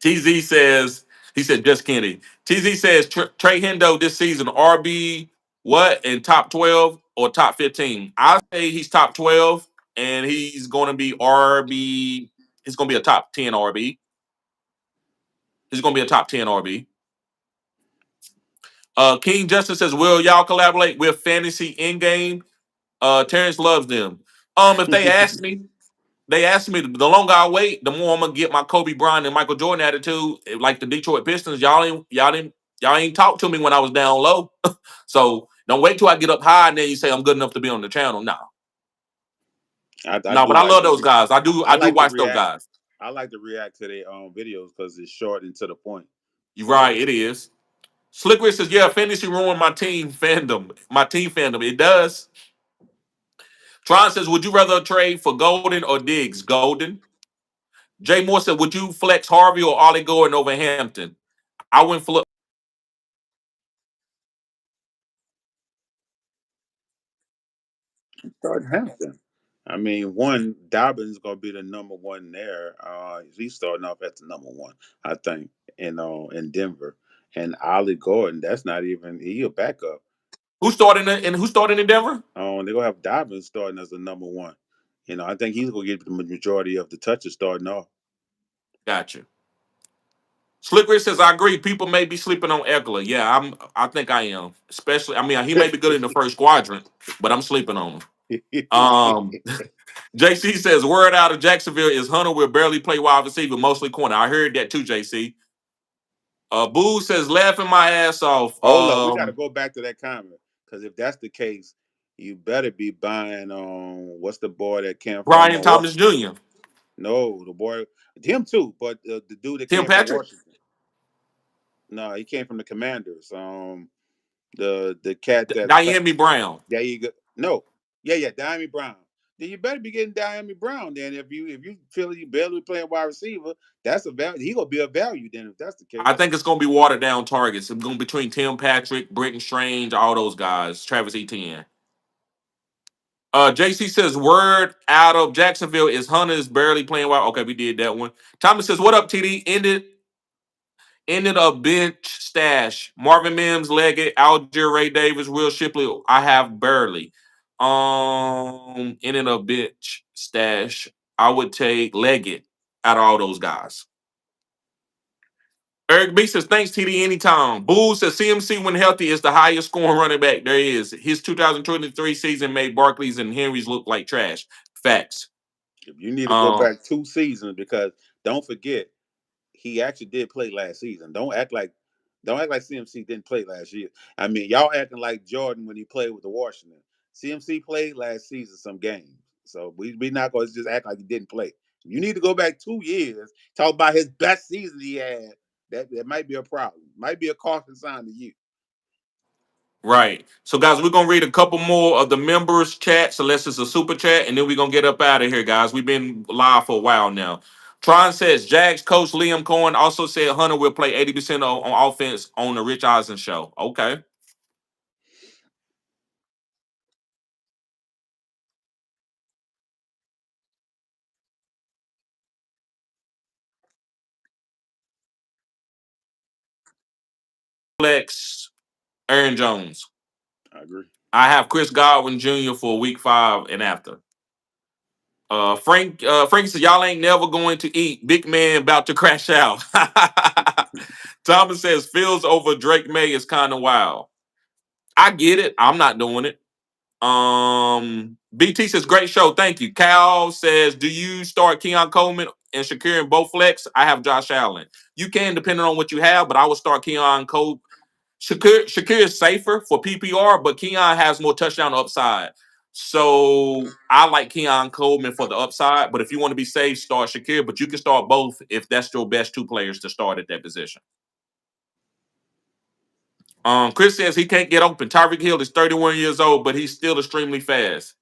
TZ says, he said, "Just Kenny." TZ says, Trey Hendo this season, RB what, in top 12 or top 15? I say he's top 12, and he's going to be RB. He's going to be a top 10 RB. He's going to be a top 10 RB. King Justin says, "Will y'all collaborate with Fantasy in game?" Terrence loves them. If they ask me, the longer I wait, the more I'm gonna get my Kobe Bryant and Michael Jordan attitude. Like the Detroit Pistons, y'all ain't talk to me when I was down low. So don't wait till I get up high and then you say I'm good enough to be on the channel. No, I no, do but I like love to those guys. I I do like to watch those react. guys. I like to react to their videos because it's short and to the point. You're So right, it is. Slickwick says, "Yeah, fantasy ruined my team fandom. My team fandom. It does." Tron says, "Would you rather trade for Golden or Diggs?" Golden. Jay Moore said, "Would you flex Harvey or Ollie Gordon over Hampton?" I went for start Hampton. I mean, one Dobbins gonna be the number one there. He's starting off at the number one, I think, in Denver. And Ollie Gordon, that's not even he a backup. who started in Denver? They're gonna have Dobbins starting as the number one. I think he's gonna get the majority of the touches starting off. Gotcha. Slick says, "I agree. People may be sleeping on Eckler. Yeah, I think I am. Especially, I mean, he may be good in the first quadrant, but I'm sleeping on him." Um, JC says, "Word out of Jacksonville is Hunter will barely play wide receiver, mostly corner." I heard that too, JC. Boo says, "Laughing my ass off." Hold up, we got to go back to that comment because if that's the case, you better be buying. What's the boy that came from Brian Thomas Jr., No, the boy, him too, but the dude that Tim came from Patrick, Washington. No, he came from the Commanders. The cat that Diami Brown. there you go. No, yeah, Diami Brown. Then you better be getting Diami Brown. Then if you feel you barely playing wide receiver, that's a value. He gonna be a value then if that's the I case. think it's going to be watered down targets. It's going to be between Tim Patrick, Britton Strange, all those guys, Travis Etienne. JC says, "Word out of Jacksonville is Hunter is barely playing well." Okay, we did that one. Thomas says, "What up, TD? Ended a bench stash. Marvin Mims, Leggett, Algier, Ray Davis, Will Shipley. I have barely. Ended a bench stash. I would take Leggett out of all those guys." Eric B says, "Thanks, TD, anytime." Bull says, "CMC, when healthy, is the highest scoring running back there is. His 2023 season made Barkley's and Henry's look like trash." Facts. If you need to go Um, back 2 seasons, because don't forget he actually did play last season. Don't act like CMC didn't play last year. I mean, y'all acting like Jordan when he played with the Washington. CMC played last season some games, so we not going to just act like he didn't play. You need to go back 2 years, talk about his best season he had. That might be a problem. Might be a caution sign to you. right. So, guys, we're gonna read a couple more of the members' chats, unless it's a super chat, and then we're gonna get up out of here, guys. We've been live for a while now. Tron says Jags coach Liam Cohen also said Hunter will play 80% on offense on the Rich Eisen show. Okay. Flex Aaron Jones. I agree. I have Chris Godwin Jr. for week 5 and after. Frank says y'all ain't never going to eat. Big man about to crash out. Thomas says Fields over Drake May is kind of wild. I get it. I'm not doing it. BT says great show. Thank you. Cal says, do you start Keon Coleman and Shakir in both flex? I have Josh Allen. You can depending on what you have, but I would start Keon Cole. Shakir is safer for PPR, but Keon has more touchdown upside. So I like Keon Coleman for the upside. But if you want to be safe, start Shakir. But you can start both if that's your best two players to start at that position. Chris says he can't get open. Tyreek Hill is 31 years old, but he's still extremely fast.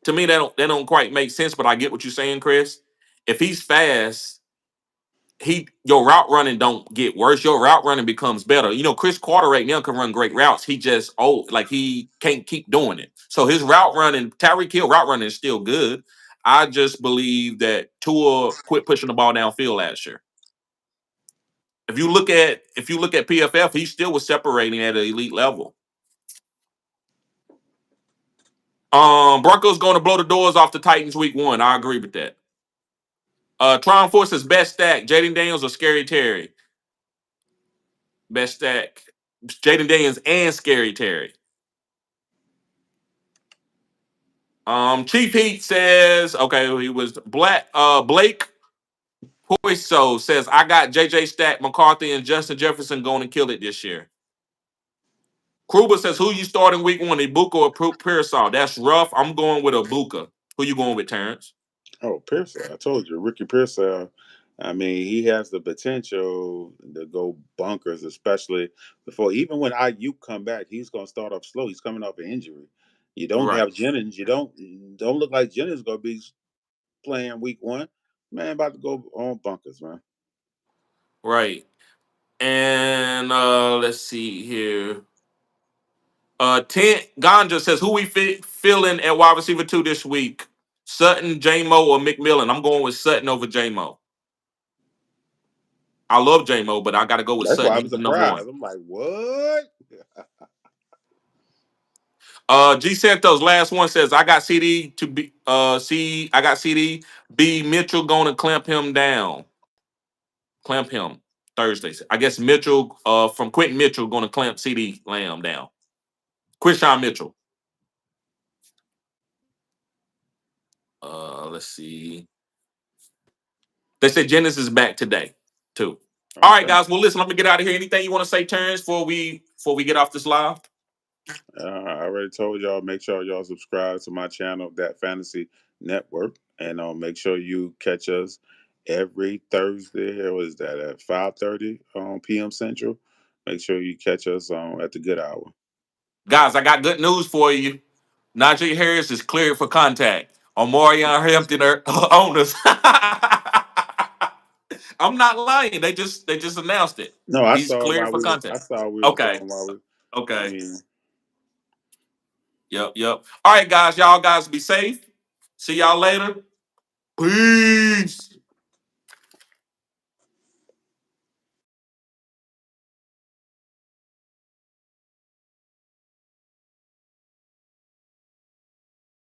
To me, that don't quite make sense, but I get what you're saying, Chris. If he's fast, your route running don't get worse. Your route running becomes better. Chris Carter right now can run great routes. He just old, like he can't keep doing it. So his route running, Tyreek Hill route running is still good. I just believe that Tua quit pushing the ball downfield last year. If you look at PFF, he still was separating at an elite level. Broncos going to blow the doors off the Titans week 1. I agree with that. Tron Force's best stack, Jaden Daniels or Scary Terry? Best stack, Jaden Daniels and Scary Terry. Chief Heat says, okay, he was Blake Poiso says, I got JJ Stack, McCarthy, and Justin Jefferson going to kill it this year. Kruber says, who you starting week 1, Ibuka or Pearsall? That's rough. I'm going with Ibuka. Who you going with, Terrence? Oh, Pearsall. I told you, Ricky Pearsall. I mean, he has the potential to go bunkers, especially before. Even when IU come back, he's going to start off slow. He's coming off an injury. You don't Right, have Jennings. You don't look like Jennings going to be playing week 1. Man, about to go on bunkers, man. right. And let's see here. Tent Ganja says, who we feeling at wide receiver 2 this week? Sutton, J-Mo, or McMillan? I'm going with Sutton over J-Mo. I love J-Mo, but I got to go with That's why Sutton. I He's was the number one. surprised. I'm like, what? G Santos, last one says, I got CD to be I got CD B Mitchell going to clamp him down. Clamp him Thursday. I guess Mitchell from Quentin Mitchell going to clamp CD Lamb down. Quishon Mitchell. Let's see. They said Jennings is back today, too. All right, Okay. guys. Well, listen, let me get out of here. Anything you want to say, Terrence, before we get off this live? I already told y'all, make sure y'all subscribe to my channel, That Fantasy Network, and make sure you catch us every Thursday. Or is that at 5:30 p.m. Central? Make sure you catch us at the good hour. Guys, I got good news for you. Najee Harris is cleared for contact. Omarion Hampton owners. I'm not lying. They just announced it. No, I He's saw cleared while for we was. I contact. saw we was Okay. talking while we. I Okay. mean, Yep. All right, guys. Y'all guys be safe. See y'all later. Peace.